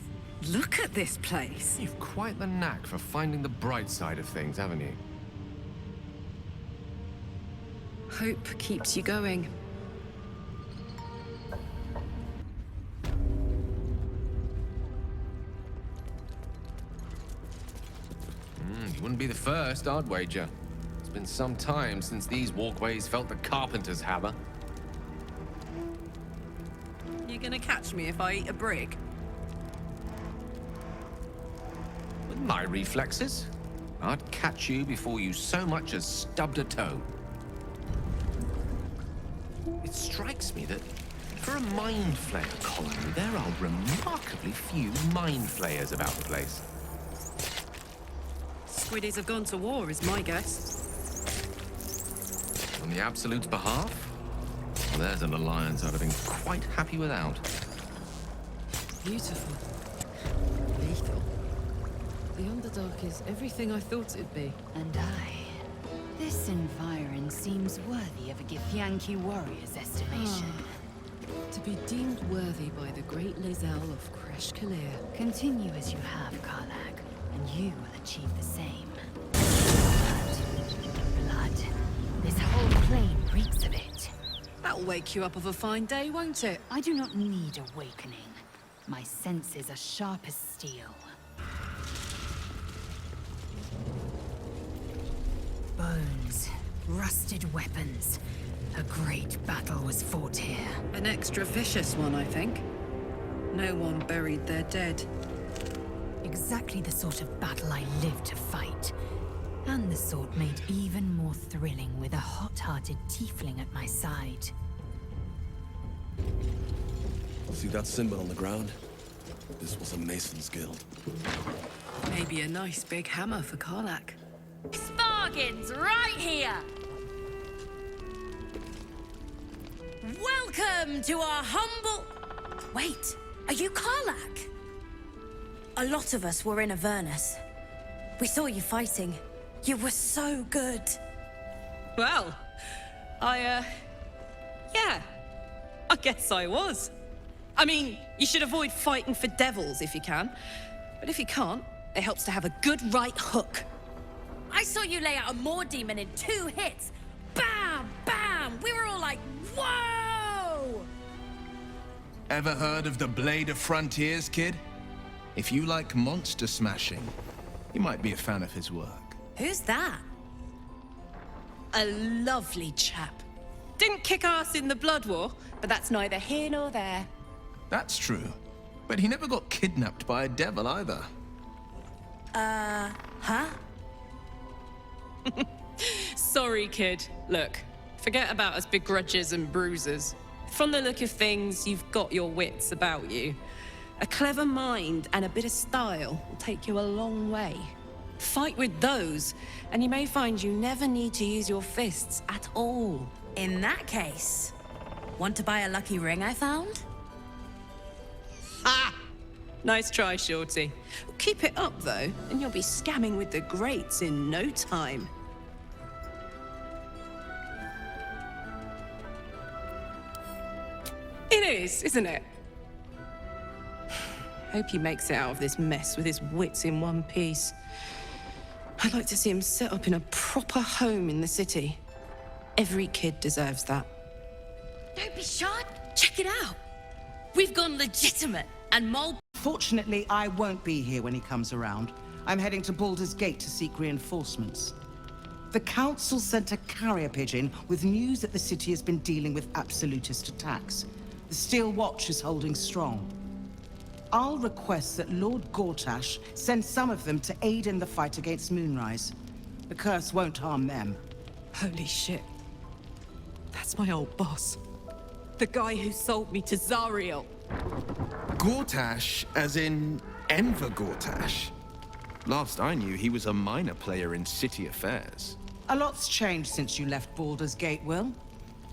look at this place. You've quite the knack for finding the bright side of things, haven't you? Hope keeps you going. You wouldn't be the first, I'd wager. It's been some time since these walkways felt the carpenter's hammer. You gonna catch me if I eat a brick? With my reflexes, I'd catch you before you so much as stubbed a toe. It strikes me that for a mind flayer colony, there are remarkably few mind flayers about the place. Squiddies have gone to war, is my guess. On the Absolute's behalf, well, there's an alliance I'd have been quite happy without. Beautiful. Lethal. The Underdark is everything I thought it'd be. And this environ seems worthy of a Githyanki warrior's estimation. To be deemed worthy by the great Lae'zel of Kresh Kalir. Continue as you have, Karlach, and you will achieve the same. Blood. This whole plain reeks of it. That'll wake you up of a fine day, won't it? I do not need awakening. My senses are sharp as steel. Bones, rusted weapons. A great battle was fought here. An extra vicious one, I think. No one buried their dead. Exactly the sort of battle I live to fight. And the sort made even more thrilling with a hot-hearted tiefling at my side. See that symbol on the ground? This was a Mason's guild. Maybe a nice big hammer for Karlach. Bargains right here! Welcome to our humble... Wait, are you Karlach? A lot of us were in Avernus. We saw you fighting. You were so good. Well, yeah, I guess I was. I mean, you should avoid fighting for devils if you can. But if you can't, it helps to have a good right hook. I saw you lay out a Moor demon in 2 hits. Bam! Bam! We were all like, whoa! Ever heard of the Blade of Frontiers, kid? If you like monster smashing, you might be a fan of his work. Who's that? A lovely chap. Didn't kick ass in the Blood War, but that's neither here nor there. That's true. But he never got kidnapped by a devil either. Huh? Sorry, kid. Look, forget about us begrudgers and bruisers. From the look of things, you've got your wits about you. A clever mind and a bit of style will take you a long way. Fight with those, and you may find you never need to use your fists at all. In that case, want to buy a lucky ring I found? Ah! Nice try, Shorty. Keep it up, though, and you'll be scamming with the greats in no time. It is, isn't it? Hope he makes it out of this mess with his wits in one piece. I'd like to see him set up in a proper home in the city. Every kid deserves that. Don't be shy. Check it out. We've gone legitimate, and Mole... Fortunately, I won't be here when he comes around. I'm heading to Baldur's Gate to seek reinforcements. The Council sent a carrier pigeon with news that the city has been dealing with absolutist attacks. The Steel Watch is holding strong. I'll request that Lord Gortash send some of them to aid in the fight against Moonrise. The curse won't harm them. Holy shit. That's my old boss. The guy who sold me to Zariel. Gortash, as in Enver Gortash. Last I knew, he was a minor player in city affairs. A lot's changed since you left Baldur's Gate, Wyll.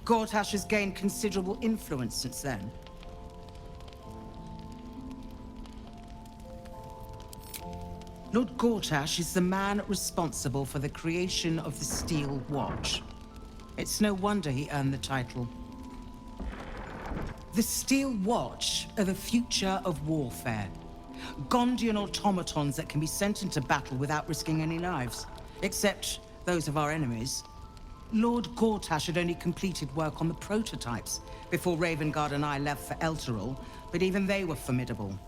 Gortash has gained considerable influence since then. Lord Gortash is the man responsible for the creation of the Steel Watch. It's no wonder he earned the title. The Steel Watch are the future of warfare. Gondian automatons that can be sent into battle without risking any lives, except those of our enemies. Lord Gortash had only completed work on the prototypes before Ravengard and I left for Elturel, but even they were formidable.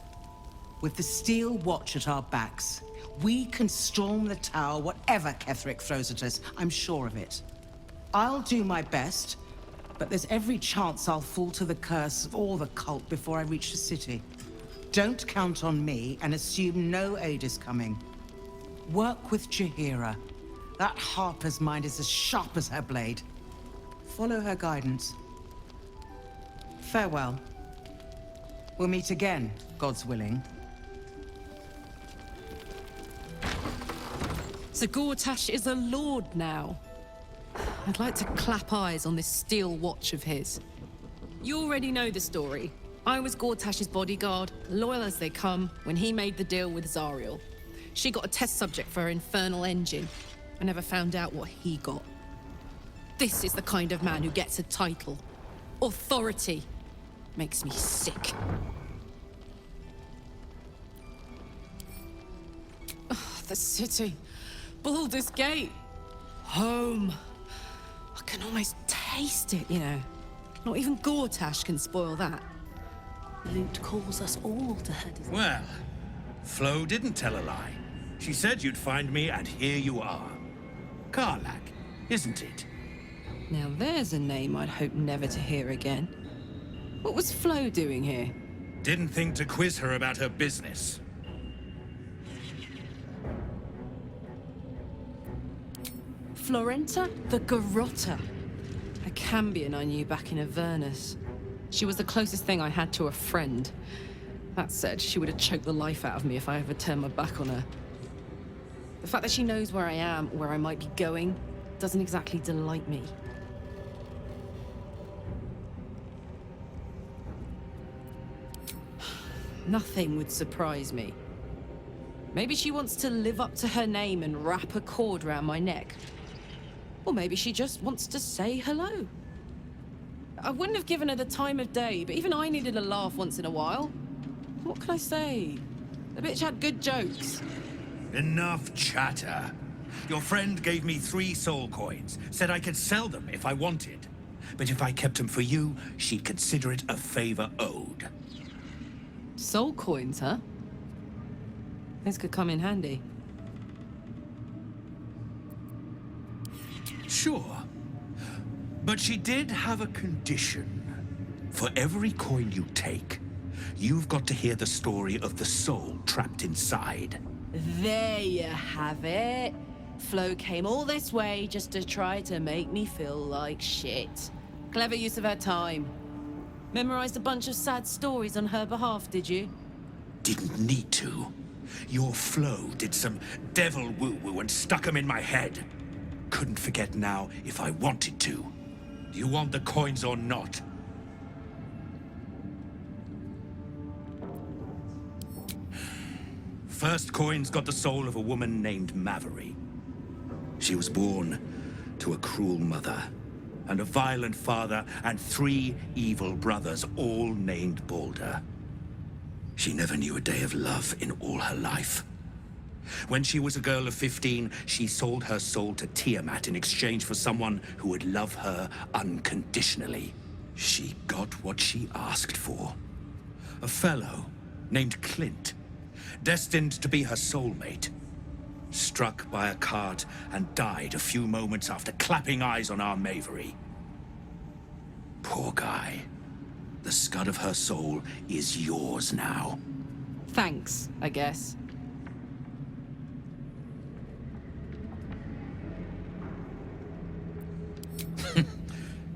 With the Steel Watch at our backs, we can storm the tower whatever Ketheric throws at us, I'm sure of it. I'll do my best, but there's every chance I'll fall to the curse or the cult before I reach the city. Don't count on me and assume no aid is coming. Work with Jaheira. That Harper's mind is as sharp as her blade. Follow her guidance. Farewell. We'll meet again, God's willing. So Gortash is a lord now. I'd like to clap eyes on this Steel Watch of his. You already know the story. I was Gortash's bodyguard, loyal as they come, when he made the deal with Zariel. She got a test subject for her infernal engine. I never found out what he got. This is the kind of man who gets a title. Authority. Makes me sick. Oh, the city. Baldur's Gate. Home. I can almost taste it, you know. Not even Gortash can spoil that. Loot calls us all to head. Well, Flo didn't tell a lie. She said you'd find me, and here you are. Karlach, isn't it? Now there's a name I'd hope never to hear again. What was Flo doing here? Didn't think to quiz her about her business. Florenta the Garotta. A Cambion I knew back in Avernus. She was the closest thing I had to a friend. That said, she would have choked the life out of me if I ever turned my back on her. The fact that she knows where I am, where I might be going, doesn't exactly delight me. Nothing would surprise me. Maybe she wants to live up to her name and wrap a cord around my neck. Or maybe she just wants to say hello. I wouldn't have given her the time of day, but even I needed a laugh once in a while. What can I say? The bitch had good jokes. Enough chatter. Your friend gave me 3 soul coins, said I could sell them if I wanted. But if I kept them for you, she'd consider it a favor owed. Soul coins, huh? This could come in handy. Sure. But she did have a condition. For every coin you take, you've got to hear the story of the soul trapped inside. There you have it. Flo came all this way just to try to make me feel like shit. Clever use of her time. Memorized a bunch of sad stories on her behalf, did you? Didn't need to. Your Flo did some devil woo-woo and stuck 'em in my head. Couldn't forget now if I wanted to. Do you want the coins or not? First coin's got the soul of a woman named Mavery. She was born to a cruel mother, and a violent father, and 3 evil brothers, all named Baldur. She never knew a day of love in all her life. When she was a girl of 15, she sold her soul to Tiamat in exchange for someone who would love her unconditionally. She got what she asked for. A fellow named Clint, destined to be her soulmate, struck by a cart and died a few moments after clapping eyes on our Mavery. Poor guy. The scud of her soul is yours now. Thanks, I guess.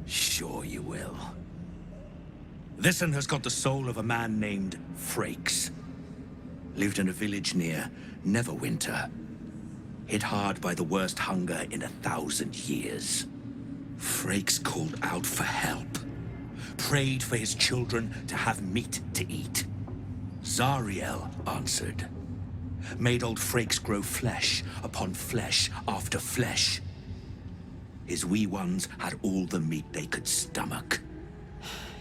Sure you will. This one has got the soul of a man named Frakes. Lived in a village near Neverwinter. Hit hard by the worst hunger in 1,000 years. Frakes called out for help. Prayed for his children to have meat to eat. Zariel answered. made old Frakes grow flesh upon flesh after flesh. His wee ones had all the meat they could stomach.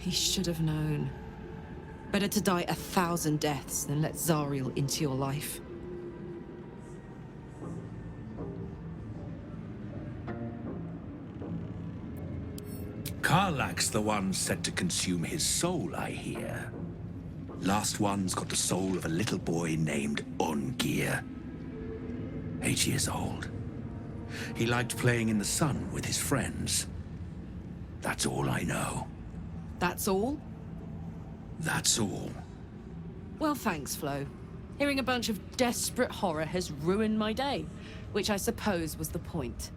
He should have known. Better to die 1,000 deaths than let Zariel into your life. Karlach's the one set to consume his soul, I hear. Last one's got the soul of a little boy named Ungir. 8 years old. He liked playing in the sun with his friends. That's all I know. That's all? That's all. Well, thanks, Flo. Hearing a bunch of desperate horror has ruined my day, which I suppose was the point.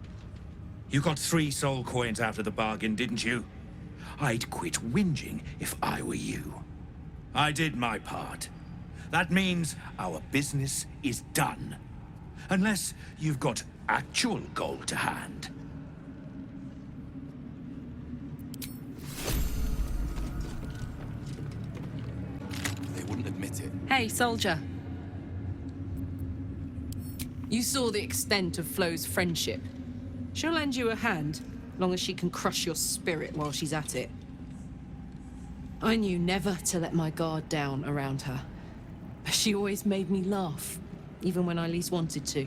You got 3 soul coins out of the bargain, didn't you? I'd quit whinging if I were you. I did my part. That means our business is done. Unless you've got actual gold to hand. They wouldn't admit it. Hey, soldier. You saw the extent of Flo's friendship. She'll lend you a hand, long as she can crush your spirit while she's at it. I knew never to let my guard down around her. She always made me laugh, even when I least wanted to.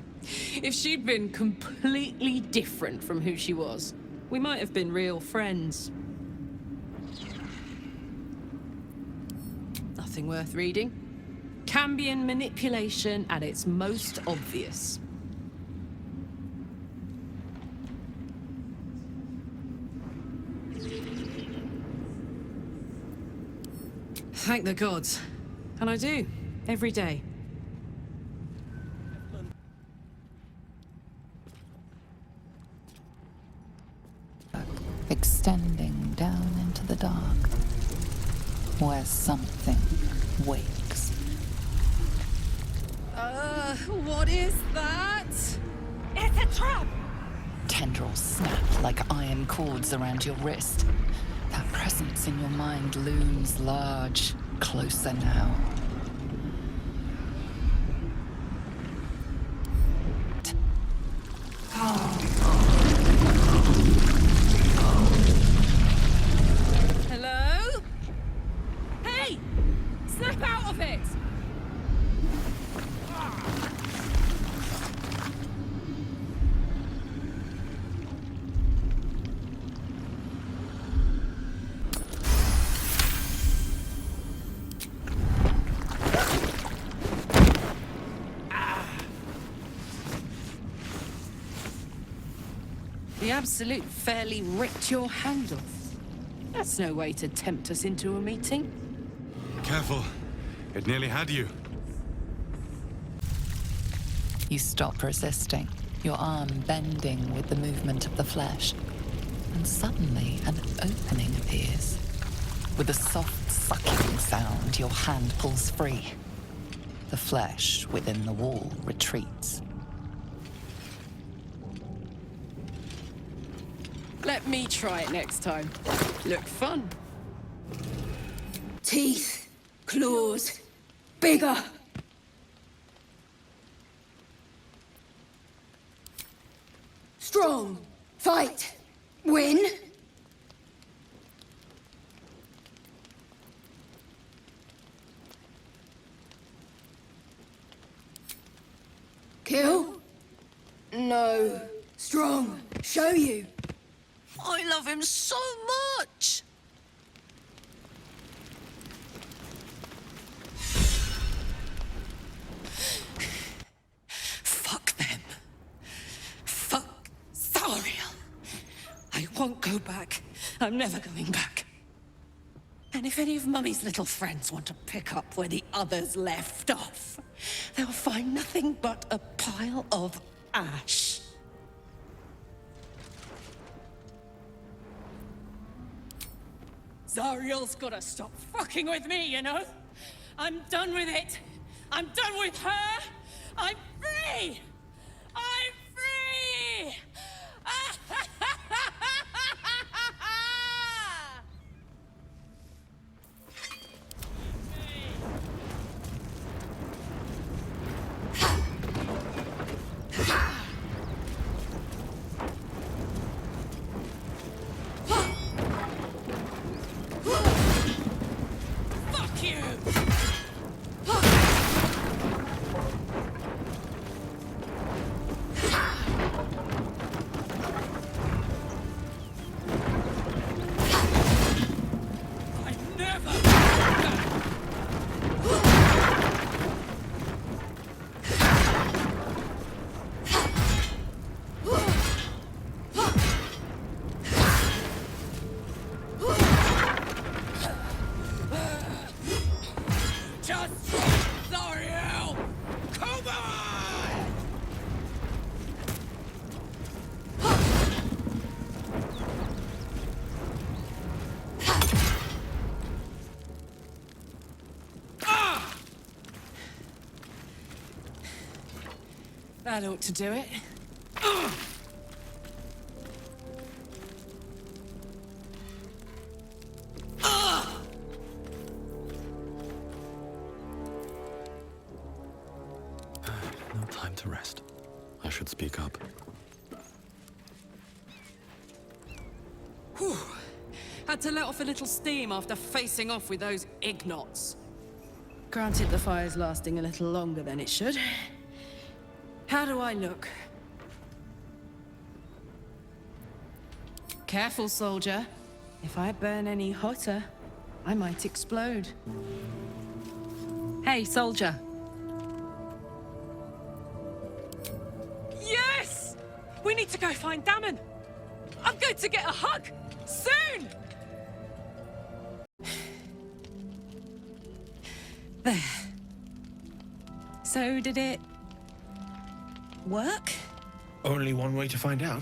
If she'd been completely different from who she was, we might have been real friends. Nothing worth reading. Cambion manipulation at its most obvious. Thank the gods. And I do, every day. Extending down into the dark, where something wakes. What is that? It's a trap! Tendrils snap like iron cords around your wrist. That presence in your mind looms large, closer now. Hello? Hey! Snap out of it! The Absolute fairly ripped your hand off. That's no way to tempt us into a meeting. Careful. It nearly had you. You stop resisting, your arm bending with the movement of the flesh. And suddenly, an opening appears. With a soft sucking sound, your hand pulls free. The flesh within the wall retreats. Let me try it next time. Look fun. Teeth, claws, bigger. Strong, fight, win. Kill? No. Strong, show you. I love him so much! Fuck them. Fuck Zariel. I won't go back. I'm never going back. And if any of Mummy's little friends want to pick up where the others left off, they'll find nothing but a pile of ash. Zariel's gotta stop fucking with me, you know? I'm done with it. I'm done with her. I'm free! I'm free! That ought to do it. No time to rest. I should speak up. Whew. Had to let off a little steam after facing off with those ignots. Granted, the fire's lasting a little longer than it should. How do I look? Careful, soldier. If I burn any hotter, I might explode. Hey, soldier. Yes! We need to go find Damon. I'm going to get a hug soon! There. So did it work? Only one way to find out.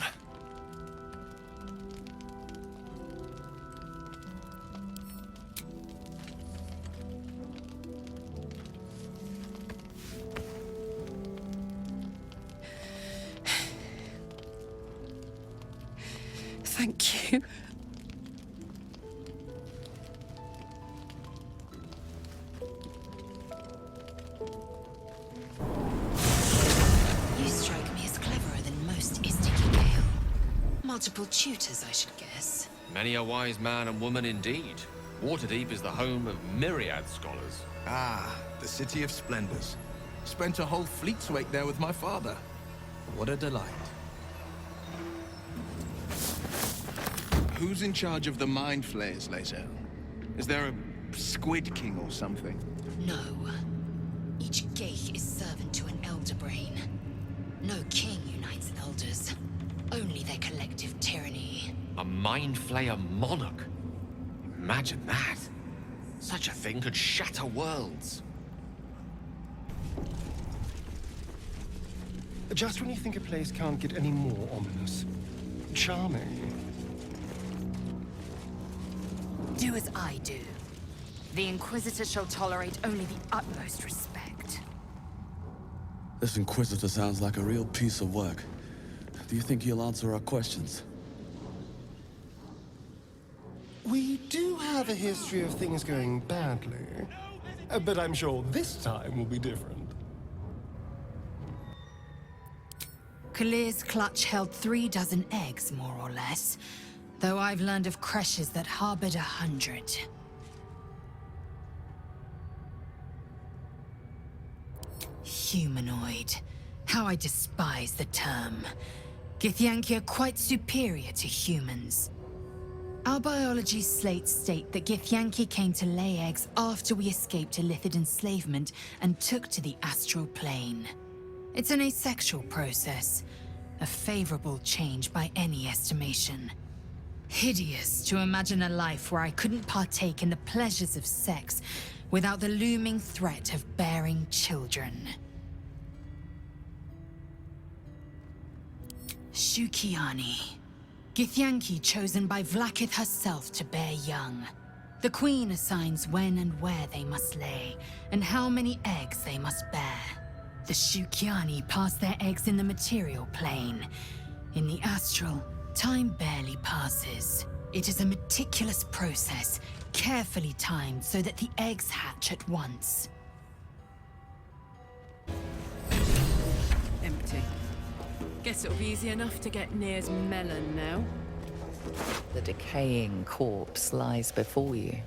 Thank you. You strike me as cleverer than most Istiki Gale. Multiple tutors, I should guess. Many a wise man and woman indeed. Waterdeep is the home of myriad scholars. Ah, the City of Splendors. Spent a whole fleet's wake there with my father. What a delight. Who's in charge of the Mind Flayers, later? Is there a Squid King or something? No. Each Geich is servant to an Elder Brain. No king unites elders. Only their collective tyranny. A mind flayer monarch. Imagine that. Such a thing could shatter worlds. Just when you think a place can't get any more ominous. Charming. Do as I do. The Inquisitor shall tolerate only the utmost respect. This Inquisitor sounds like a real piece of work. Do you think he'll answer our questions? We do have a history of things going badly. But I'm sure this time will be different. Kalir's clutch held 36 eggs, more or less. Though I've learned of creches that harbored 100. Humanoid. How I despise the term. Githyanki are quite superior to humans. Our biology slates state that Githyanki came to lay eggs after we escaped Illithid enslavement and took to the astral plane. It's an asexual process. A favorable change by any estimation. Hideous to imagine a life where I couldn't partake in the pleasures of sex without the looming threat of bearing children. Shukiani. Githyanki chosen by Vlaakith herself to bear young. The Queen assigns when and where they must lay, and how many eggs they must bear. The Shukiani pass their eggs in the material plane. In the astral, time barely passes. It is a meticulous process, carefully timed so that the eggs hatch at once. Empty. Guess it'll be easy enough to get Nir's melon now. The decaying corpse lies before you.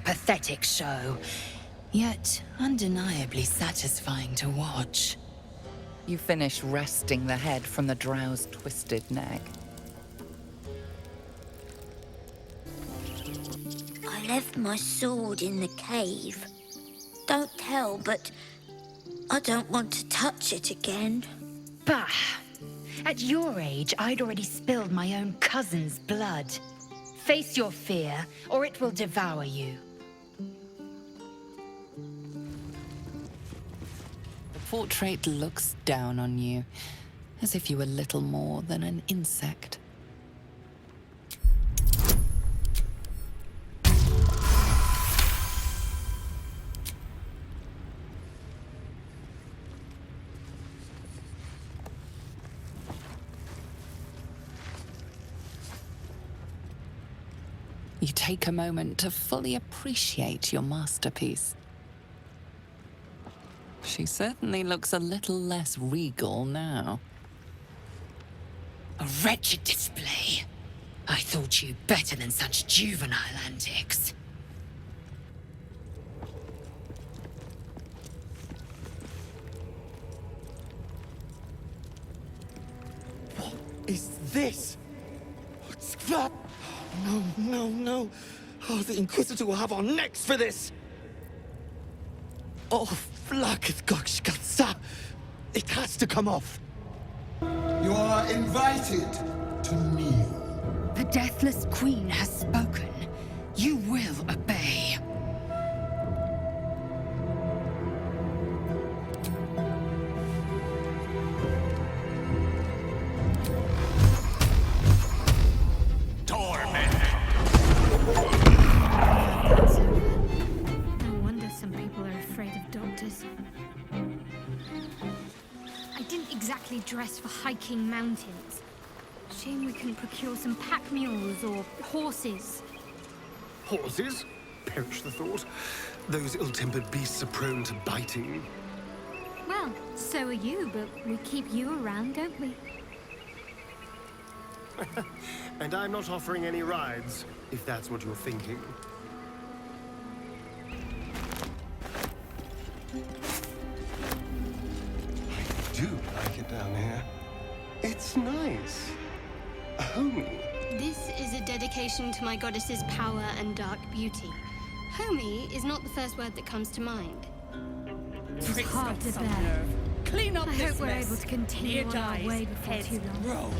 Pathetic show, yet undeniably satisfying to watch. You finish wresting the head from the drow's twisted neck. I left my sword in the cave. Don't tell, but I don't want to touch it again. Bah! At your age, I'd already spilled my own cousin's blood. Face your fear, or it will devour you. The portrait looks down on you, as if you were little more than an insect. You take a moment to fully appreciate your masterpiece. She certainly looks a little less regal now. A wretched display. I thought you better than such juvenile antics. What is this? What's that? No, no, no. Oh, the Inquisitor will have our necks for this. Oh, Flakithgoxgatsa. It has to come off. You are invited to kneel. The Deathless Queen has spoken. You will obey. No wonder some people are afraid of doctors. I didn't exactly dress for hiking mountains. Shame we couldn't procure some pack mules or horses. Horses? Perish the thought. Those ill-tempered beasts are prone to biting. Well, so are you, but we keep you around, don't we? And I'm not offering any rides, if that's what you're thinking. I do like it down here. It's nice. Homey. This is a dedication to my goddess's power and dark beauty. Homey is not the first word that comes to mind. It's hard to bear. Clean up I this hope we're mess. able to continue on our Near-dies, way before heads too long. roll.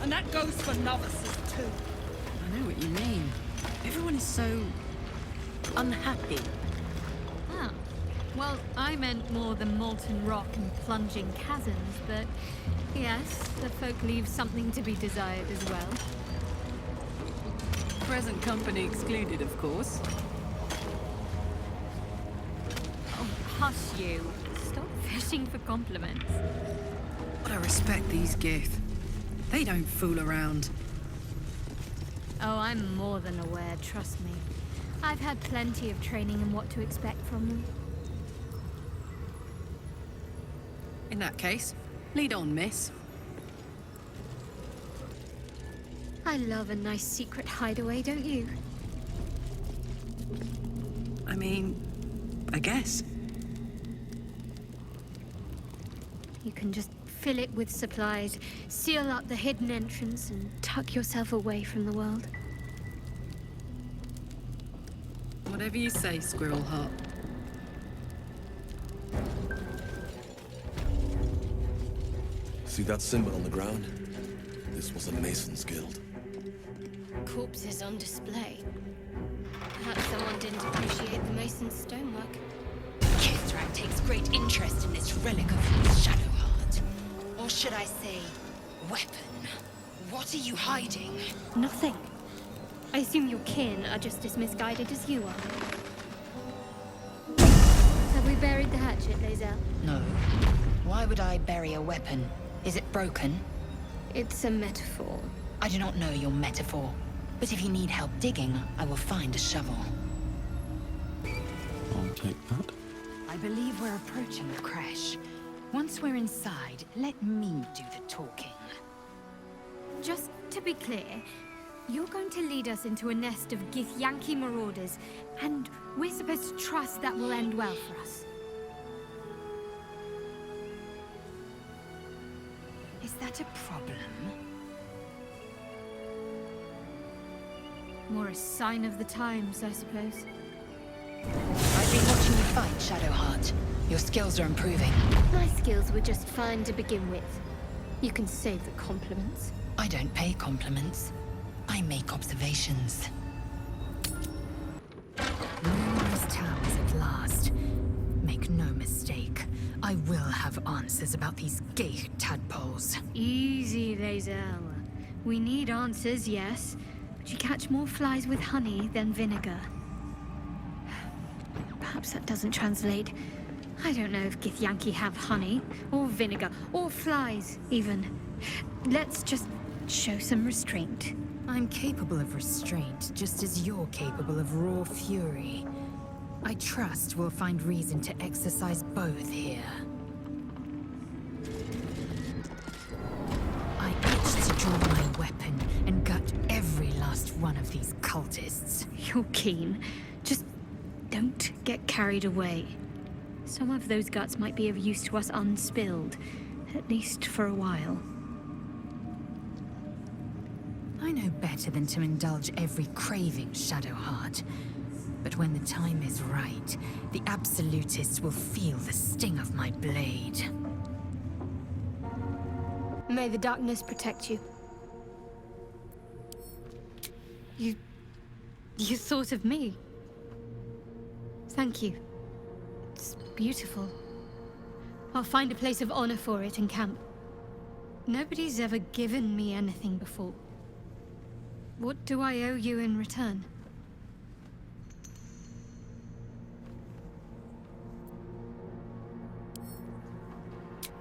And that goes for novices too. I know what you mean. Everyone is so unhappy. Ah, well, I meant more than molten rock and plunging chasms, but yes, the folk leave something to be desired as well. Present company excluded, of course. Oh, hush you. Stop fishing for compliments. But I respect these Gith. They don't fool around. Oh, I'm more than aware, trust me. I've had plenty of training in what to expect from them. In that case, lead on, miss. I love a nice secret hideaway, don't you? I mean, I guess. You can just fill it with supplies, seal up the hidden entrance, and tuck yourself away from the world. Whatever you say, Squirrelheart. See that symbol on the ground? This was a Mason's Guild. Corpses on display. Perhaps someone didn't appreciate the mason's stonework. Kithrak takes great interest in this relic of Shadowheart. Or should I say, weapon. What are you hiding? Nothing. I assume your kin are just as misguided as you are. Have we buried the hatchet, Lae'zel? No. Why would I bury a weapon? Is it broken? It's a metaphor. I do not know your metaphor. But if you need help digging, I will find a shovel. I'll take that. I believe we're approaching the crash. Once we're inside, let me do the talking. Just to be clear, you're going to lead us into a nest of Githyanki marauders, and we're supposed to trust that will end well for us. Is that a problem? More a sign of the times, I suppose. I've been watching you fight, Shadowheart. Your skills are improving. My skills were just fine to begin with. You can save the compliments. I don't pay compliments. I make observations. Numerous towers at last. Make no mistake, I will have answers about these gay tadpoles. Easy, Lae'zel. We need answers, yes, but you catch more flies with honey than vinegar. Perhaps that doesn't translate. I don't know if Githyanki have honey, or vinegar, or flies, even. Let's just show some restraint. I'm capable of restraint, just as you're capable of raw fury. I trust we'll find reason to exercise both here. I itch to draw my weapon and gut every last one of these cultists. You're keen. Just don't get carried away. Some of those guts might be of use to us unspilled, at least for a while. I know better than to indulge every craving, Shadowheart. But when the time is right, the Absolutists will feel the sting of my blade. May the darkness protect you. You thought of me. Thank you. It's beautiful. I'll find a place of honor for it in camp. Nobody's ever given me anything before. What do I owe you in return?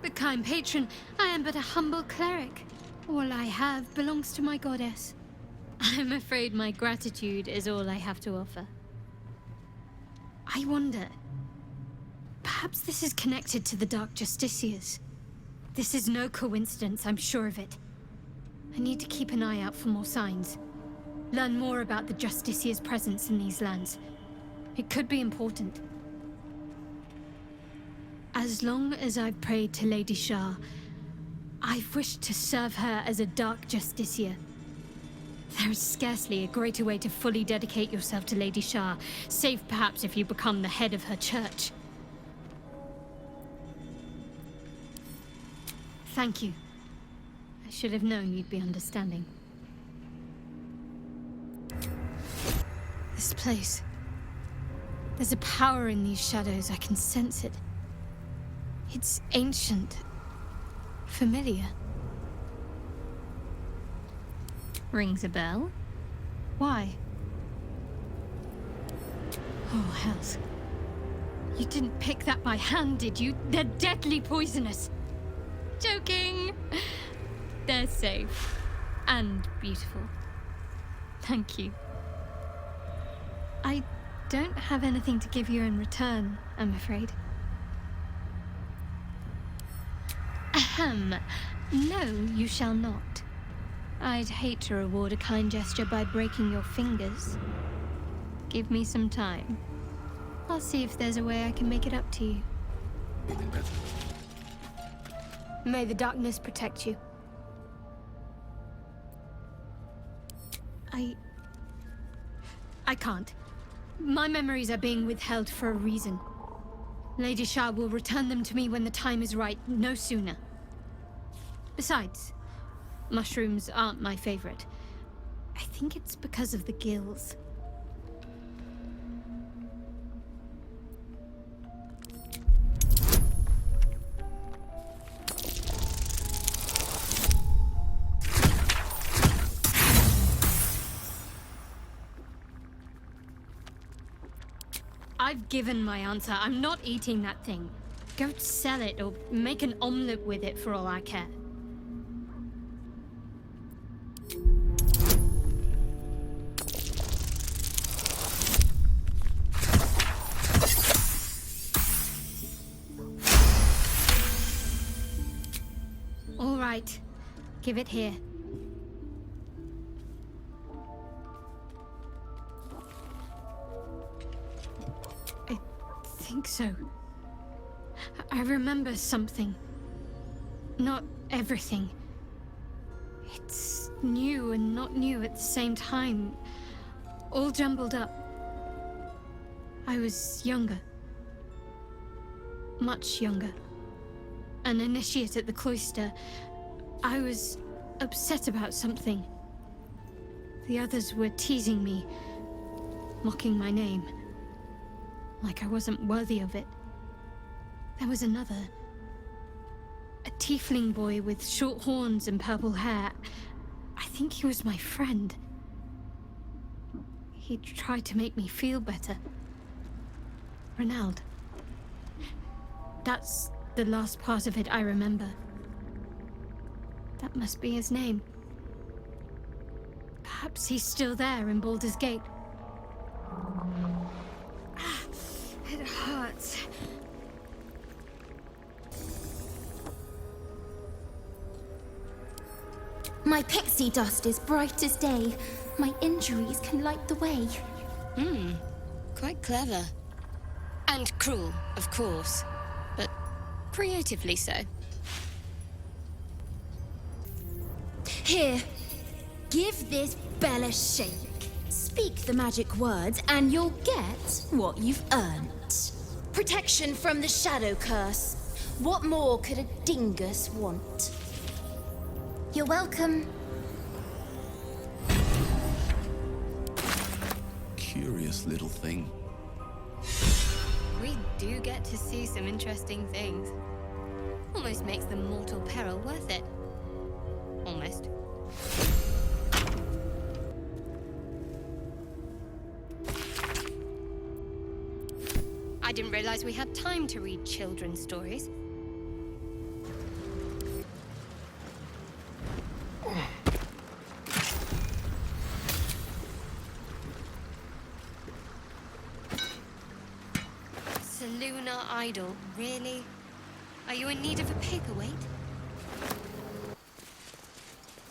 The kind patron, I am but a humble cleric. All I have belongs to my goddess. I'm afraid my gratitude is all I have to offer. I wonder, perhaps this is connected to the Dark Justiciars. This is no coincidence, I'm sure of it. I need to keep an eye out for more signs. Learn more about the Justiciars' presence in these lands. It could be important. As long as I've prayed to Lady Shah, I've wished to serve her as a Dark Justiciar. There is scarcely a greater way to fully dedicate yourself to Lady Shah, save perhaps if you become the head of her church. Thank you. I should have known you'd be understanding. This place. There's a power in these shadows, I can sense it. It's ancient. Familiar. Rings a bell? Why? Oh, hells. You didn't pick that by hand, did you? They're deadly poisonous. Joking! They're safe. And beautiful. Thank you. I don't have anything to give you in return, I'm afraid. Ahem. No, you shall not. I'd hate to reward a kind gesture by breaking your fingers. Give me some time. I'll see if there's a way I can make it up to you. May the darkness protect you. I can't. My memories are being withheld for a reason. Lady Shah will return them to me when the time is right, no sooner. Besides, mushrooms aren't my favorite. I think it's because of the gills. I've given my answer. I'm not eating that thing. Go sell it or make an omelette with it for all I care. All right. Give it here. I think so. I remember something. Not everything. It's new and not new at the same time. All jumbled up. I was younger. much younger. An initiate at the cloister. I was upset about something. The others were teasing me, mocking my name, like I wasn't worthy of it. There was another. A tiefling boy with short horns and purple hair. I think he was my friend. He tried to make me feel better. Renald. That's the last part of it I remember. That must be his name. Perhaps he's still there in Baldur's Gate. It hurts. My pixie dust is bright as day. My injuries can light the way. Quite clever. And cruel, of course. But creatively so. Here, give this bell a shake. Speak the magic words and you'll get what you've earned. Protection from the shadow curse. What more could a dingus want? You're welcome. Curious little thing. We do get to see some interesting things. Almost makes the mortal peril worth it. Almost. I didn't realize we had time to read children's stories. Seluna Idol, really? Are you in need of a paperweight?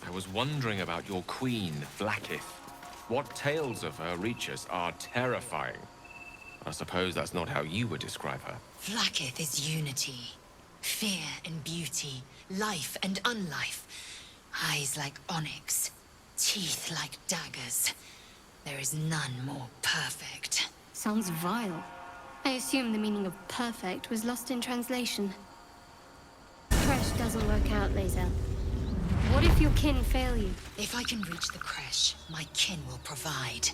I was wondering about your queen, Blackith. What tales of her reach us are terrifying. I suppose that's not how you would describe her. Vlaakith is unity. Fear and beauty. Life and unlife. Eyes like onyx. Teeth like daggers. There is none more perfect. Sounds vile. I assume the meaning of perfect was lost in translation. Crash doesn't work out, Lae'zel. What if your kin fail you? If I can reach the creche, my kin will provide.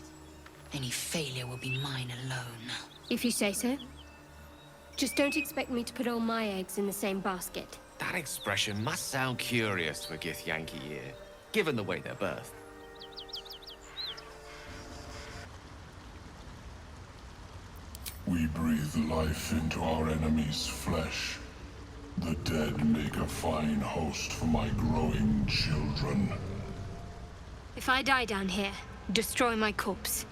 Any failure will be mine alone. If you say so. Just don't expect me to put all my eggs in the same basket. That expression must sound curious for Githyanki ear, given the way they're birthed. We breathe life into our enemy's flesh. The dead make a fine host for my growing children. If I die down here, destroy my corpse.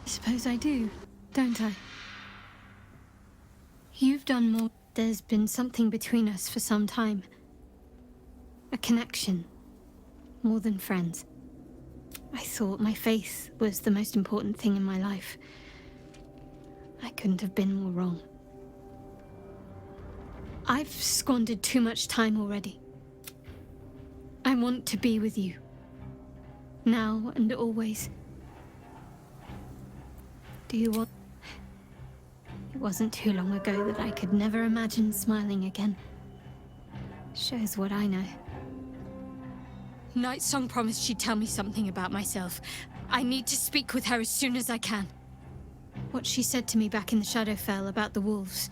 I suppose I do, don't I? You've done more. There's been something between us for some time. A connection. More than friends. I thought my faith was the most important thing in my life. I couldn't have been more wrong. I've squandered too much time already. I want to be with you. Now and always. Do you want... It wasn't too long ago that I could never imagine smiling again. Shows what I know. Nightsong promised she'd tell me something about myself. I need to speak with her as soon as I can. What she said to me back in the Shadowfell about the wolves...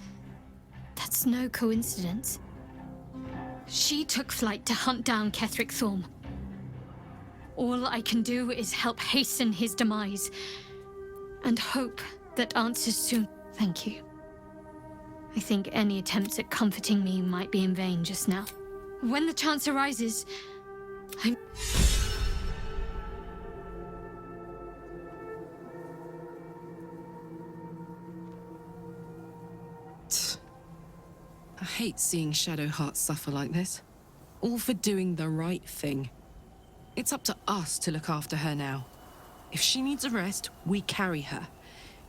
That's no coincidence. She took flight to hunt down Ketheric Thorm. All I can do is help hasten his demise. And hope that answers soon. Thank you. I think any attempts at comforting me might be in vain just now. When the chance arises, I hate seeing Shadowheart suffer like this. All for doing the right thing. It's up to us to look after her now. If she needs a rest, we carry her.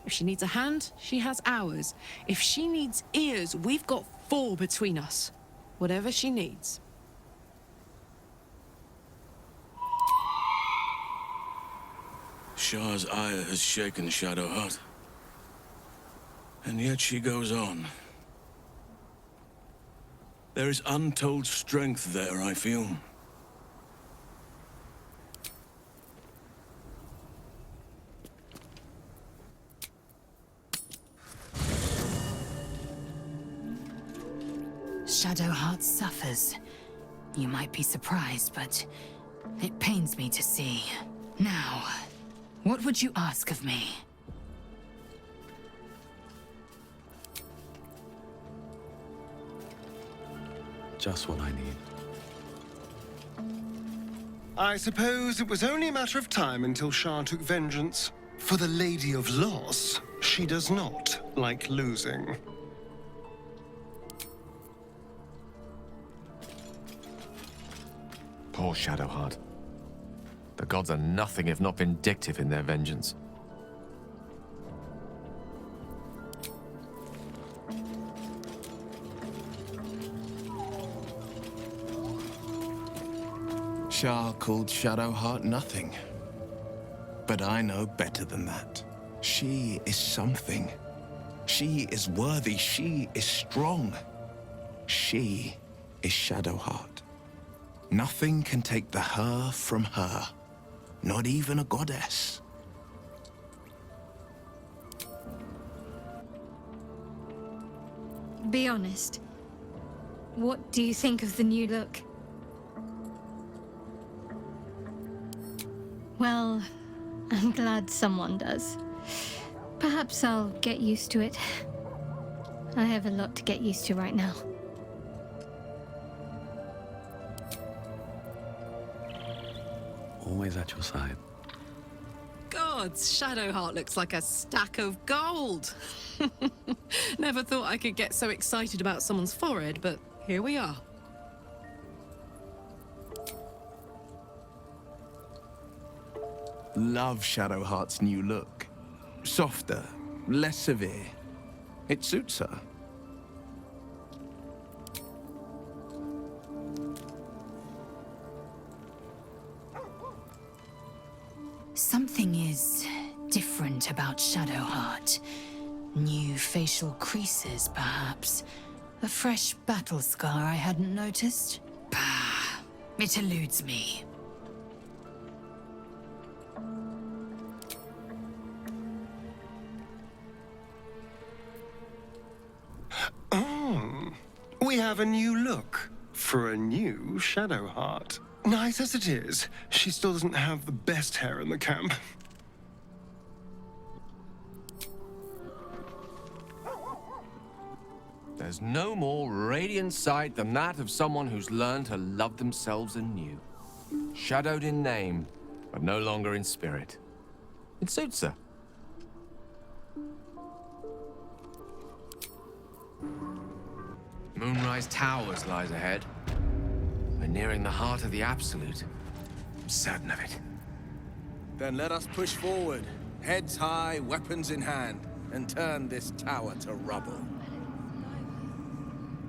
If she needs a hand, she has ours. If she needs ears, we've got 4 between us. Whatever she needs. Shah's ire has shaken Shadowheart. And yet she goes on. There is untold strength there, I feel. Shadowheart suffers. You might be surprised, but it pains me to see. Now, what would you ask of me? Just what I need. I suppose it was only a matter of time until Shah took vengeance. For the Lady of Loss, she does not like losing. Poor Shadowheart. The gods are nothing if not vindictive in their vengeance. Shah called Shadowheart nothing. But I know better than that. She is something. She is worthy. She is strong. She is Shadowheart. Nothing can take the her from her. Not even a goddess. Be honest. What do you think of the new look? Well, I'm glad someone does. Perhaps I'll get used to it. I have a lot to get used to right now. Always at your side. Gods, Shadowheart looks like a stack of gold. Never thought I could get so excited about someone's forehead, but here we are. Love Shadowheart's new look. Softer, less severe. It suits her. Something is different about Shadowheart. New facial creases, perhaps. A fresh battle scar I hadn't noticed. Bah, it eludes me. We have a new look for a new Shadowheart. Nice as it is, she still doesn't have the best hair in the camp. There's no more radiant sight than that of someone who's learned to love themselves anew. Shadowed in name, but no longer in spirit. It suits her. Moonrise Towers lies ahead. We're nearing the heart of the Absolute. I'm certain of it. Then let us push forward, heads high, weapons in hand, and turn this tower to rubble.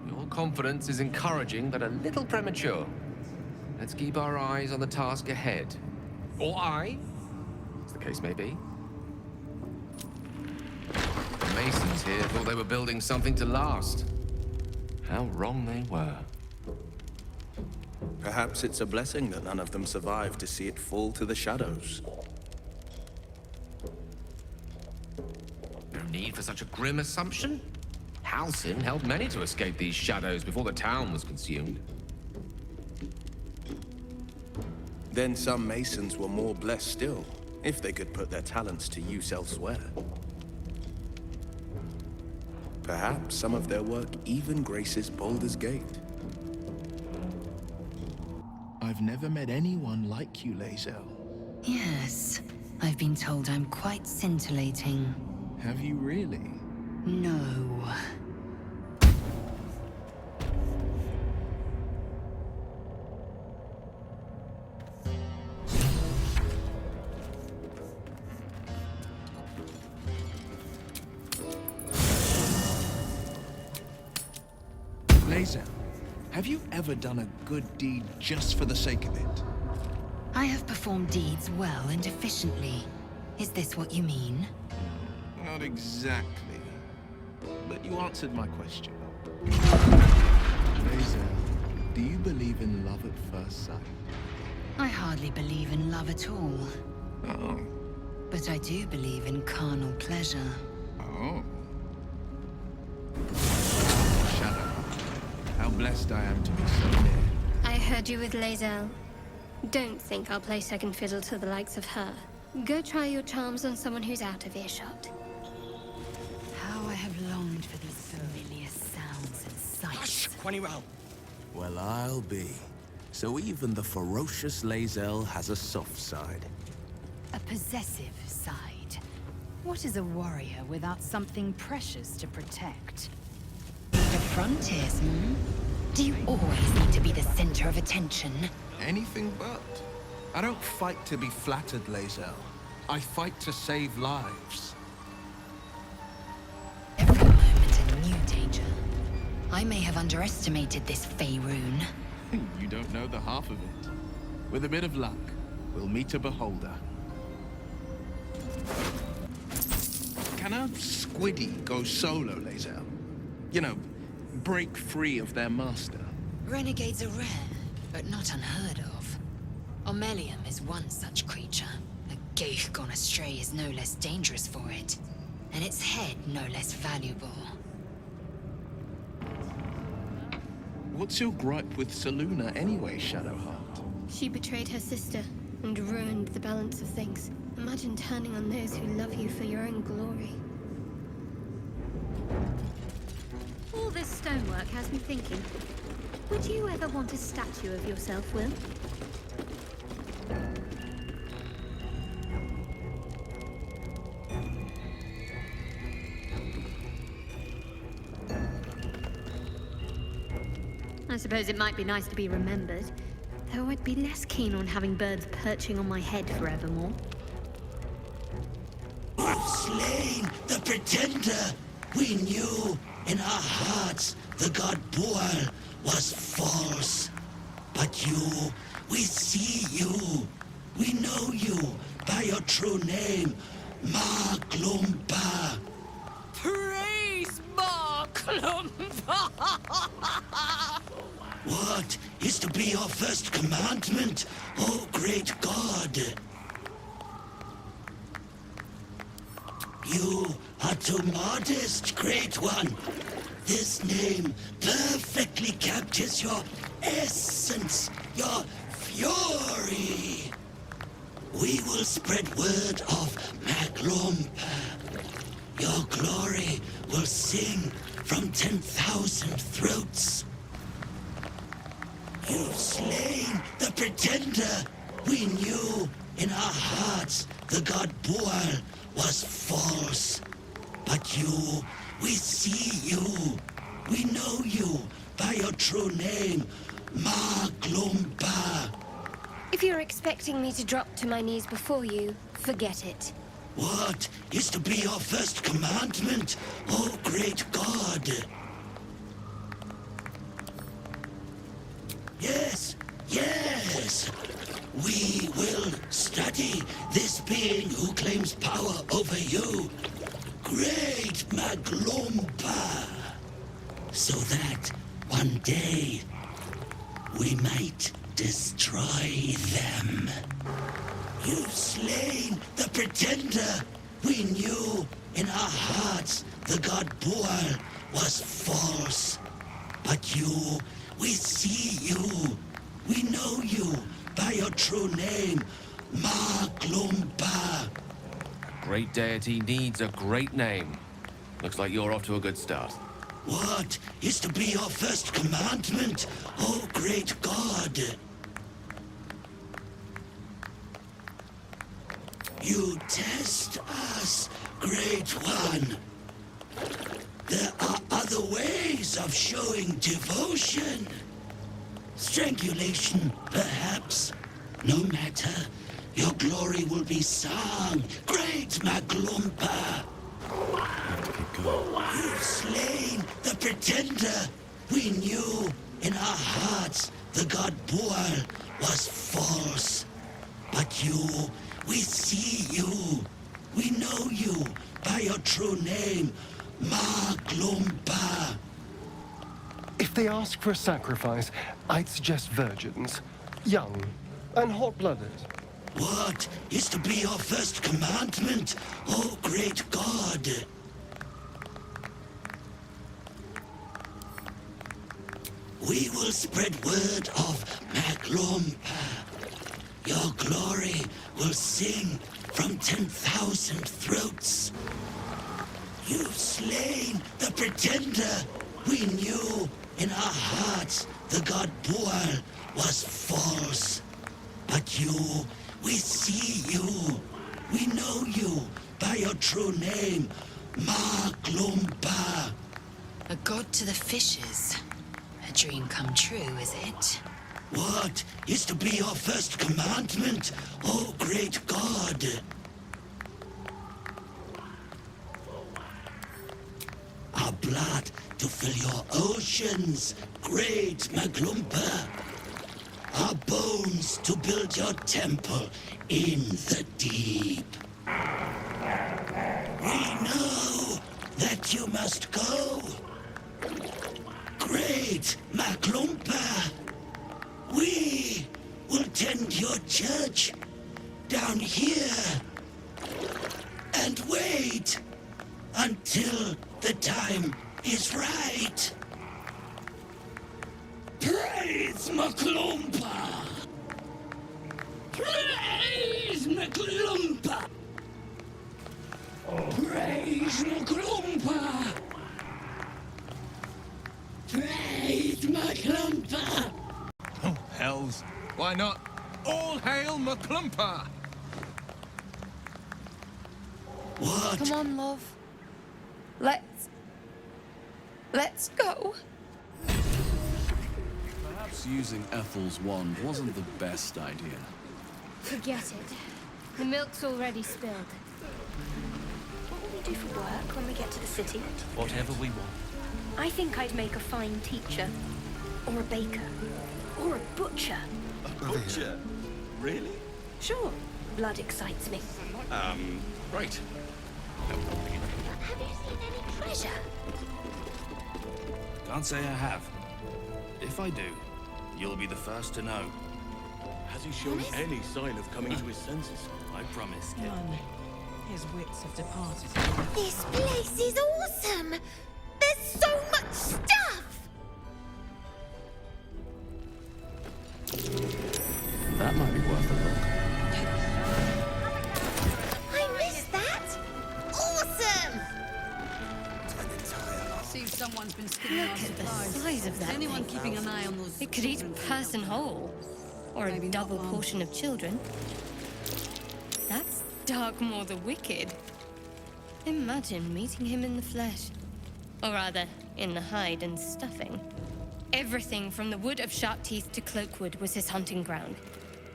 Your confidence is encouraging, but a little premature. Let's keep our eyes on the task ahead. Or I, as the case may be. The Masons here thought they were building something to last. How wrong they were. Perhaps it's a blessing that none of them survived to see it fall to the shadows. No need for such a grim assumption. Halcyon helped many to escape these shadows before the town was consumed. Then some Masons were more blessed still, if they could put their talents to use elsewhere. Perhaps some of their work even graces Baldur's Gate. I've never met anyone like you, Lae'zel. Yes, I've been told I'm quite scintillating. Have you really? No. Lae'zel, have you ever done a good deed just for the sake of it? I have performed deeds well and efficiently. Is this what you mean? Not exactly. But you answered my question. Lae'zel, do you believe in love at first sight? I hardly believe in love at all. Oh. But I do believe in carnal pleasure. Oh. Shadowheart, how blessed I am to be so near. I heard you with Lae'zel. Don't think I'll play second fiddle to the likes of her. Go try your charms on someone who's out of earshot. How I have longed for these familiar sounds and sights. Well, I'll be. So even the ferocious Lae'zel has a soft side. A possessive side. What is a warrior without something precious to protect? The frontiers, Do you always need to be the center of attention? Anything but. I don't fight to be flattered, Lae'zel. I fight to save lives. Every moment a new danger. I may have underestimated this Faerun. You don't know the half of it. With a bit of luck, we'll meet a beholder. Can a squiddy go solo, Lae'zel? You know, break free of their master. Renegades are rare, but not unheard of. Omelium is one such creature. A geich gone astray is no less dangerous for it, and its head no less valuable. What's your gripe with Selûne anyway, Shadowheart? She betrayed her sister and ruined the balance of things. Imagine turning on those who love you for your own glory. All this stonework has me thinking. Would you ever want a statue of yourself, Wyll? I suppose it might be nice to be remembered, though I'd be less keen on having birds perching on my head forevermore. We've slain the Pretender! We knew in our hearts the god Wyll was false. But you, we see you. We know you by your true name, Maglumba. Praise Maglumba! What is to be your first commandment, O great god? You are too modest, great one. This name perfectly captures your essence, your fury. We will spread word of Maglumba. Your glory will sing from 10,000 throats. You've slain the Pretender. We knew in our hearts the god Wyll was false. But you, we see you. We know you by your true name, Maglumba. If you're expecting me to drop to my knees before you, forget it. What is to be your first commandment, O great god? Yes, yes. We will study this being who claims power over you, great Maglumba, so that one day we might destroy them. You've slain the Pretender. We knew in our hearts the god Wyll was false. But you, we see you. We know you by your true name, Maglumba. A great deity needs a great name. Looks like you're off to a good start. What is to be your first commandment, O great god? You test us, great one. There are other ways of showing devotion. Strangulation, perhaps. No matter. Your glory will be sung, great Maglumba. You've slain the Pretender. We knew in our hearts the god Wyll was false. But you, we see you. We know you by your true name, Maglumba. If they ask for a sacrifice, I'd suggest virgins. Young and hot-blooded. What is to be your first commandment, O great god? We will spread word of Maglumpa. Your glory will sing from 10,000 throats. You've slain the pretender. We knew in our hearts the god Wyll was false. But you, we see you. We know you by your true name, Maglumpa. A god to the fishes. A dream come true, is it? What is to be your first commandment, O great god? Our blood to fill your oceans, great Maglumpa. Our bones to build your temple in the deep. We know that you must go. Great Maglumpa. We will tend your church down here and wait until the time is right. Praise Maglumpa! Praise Maglumpa! Praise Maglumpa! Praise Maglumpa! Oh, hells. Why not? All hail Maglumpa! What? Come on, love. Let's go. Perhaps using Ethel's wand wasn't the best idea. Forget it. The milk's already spilled. What will we do for work when we get to the city? Whatever we want. I think I'd make a fine teacher. Or a baker. Or a butcher. A butcher? Really? Sure. Blood excites me. Right. Have you seen any treasure? Can't say I have. If I do, you'll be the first to know. Has he shown any sign of coming to his senses? I promise, kid. None. His wits have departed. This place is awesome! There's so much stuff! That might be worth a look. I missed that! Awesome! See, someone's been skipping our Look at the supplies. size of that Is anyone thing. keeping an eye on those? It could eat a person whole. Or a double portion of children. That's Darkmoor the Wicked. Imagine meeting him in the flesh. Or rather, in the hide and stuffing. Everything from the Wood of Sharp Teeth to Cloakwood was his hunting ground.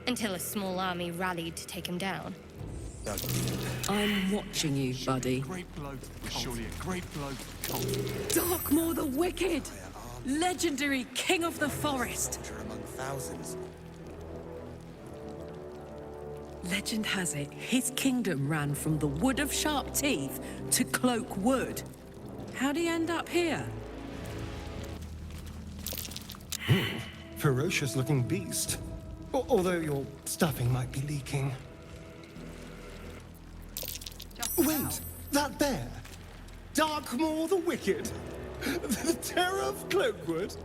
Until a small army rallied to take him down. I'm watching you, buddy. Great bloke. Surely a great bloke. Darkmoor the Wicked! Legendary king of the forest! Among thousands. Legend has it, his kingdom ran from the Wood of Sharp Teeth to Cloakwood. How'd he end up here? Ferocious-looking beast. Although your stuffing might be leaking. Wait, that there? Darkmoor the Wicked? The terror of Cloakwood?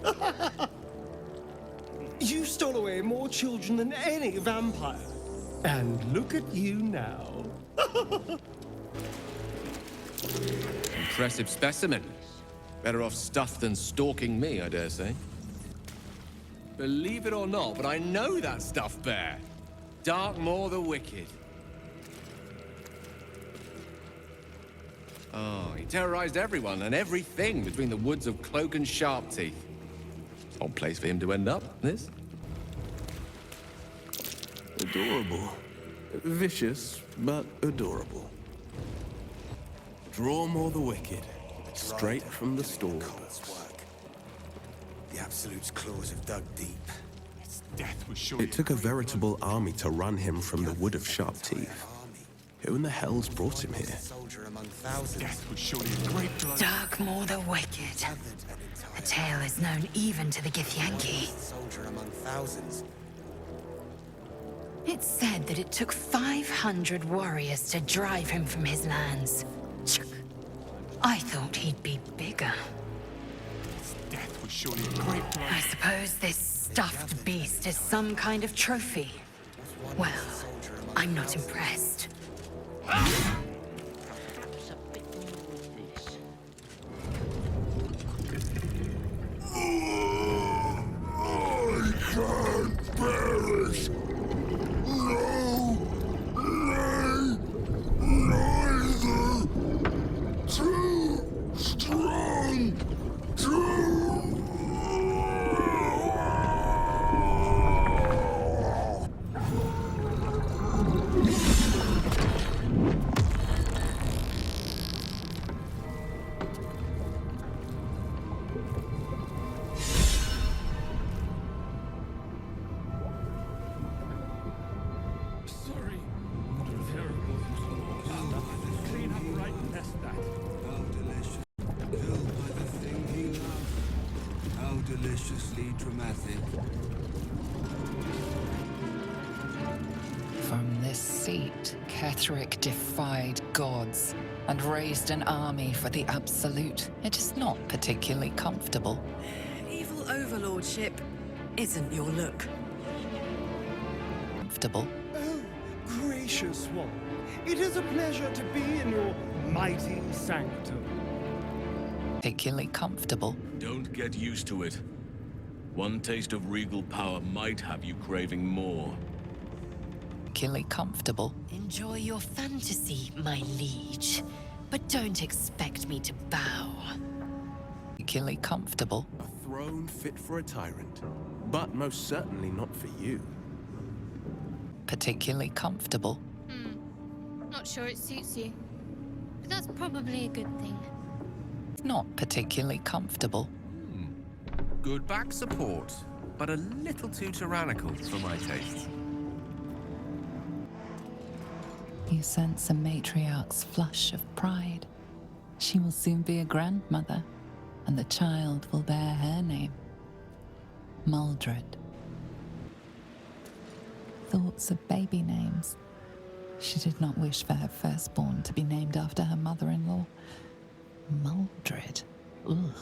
You stole away more children than any vampire. And look at you now. Impressive specimen. Better off stuffed than stalking me, I dare say. Believe it or not, but I know that stuffed bear. Darkmoor the Wicked. Oh, he terrorized everyone and everything between the woods of Cloak and Sharp Teeth. Odd place for him to end up, this. Adorable. Vicious, but adorable. Drawmore the Wicked. Straight from the store. The Absolute's claws have dug deep. Its death was surely... It took a veritable army to run him from the Wood of Sharp Teeth. Who in the hell's brought him here? Soldier among thousands. Death was surely a great blow. Darkmoor the Wicked. The tale is known even to the Githyanki. Soldier among thousands. It's said that it took 500 warriors to drive him from his lands. I thought he'd be bigger. Death was surely a great blow. I suppose this stuffed beast is some kind of trophy. Well, I'm not impressed. I can't bear it. No, nay, neither. Too strong. Sorry. Terrible. Clean up right past that. How delicious. Killed by the thing he loved. How deliciously dramatic. From this seat, Ketheric defied gods and raised an army for the Absolute. It is not particularly comfortable. Evil overlordship isn't your look. Comfortable. Oh, gracious one. It is a pleasure to be in your mighty sanctum. Particularly comfortable. Don't get used to it. One taste of regal power might have you craving more. Particularly comfortable. Enjoy your fantasy, my liege. But don't expect me to bow. Particularly comfortable. A throne fit for a tyrant, but most certainly not for you. Particularly comfortable. Not sure it suits you. But that's probably a good thing. Not particularly comfortable. Good back support, but a little too tyrannical for my taste. You sense a matriarch's flush of pride. She will soon be a grandmother, and the child will bear her name. Maldred. Thoughts of baby names. She did not wish for her firstborn to be named after her mother-in-law. Maldred. Ugh.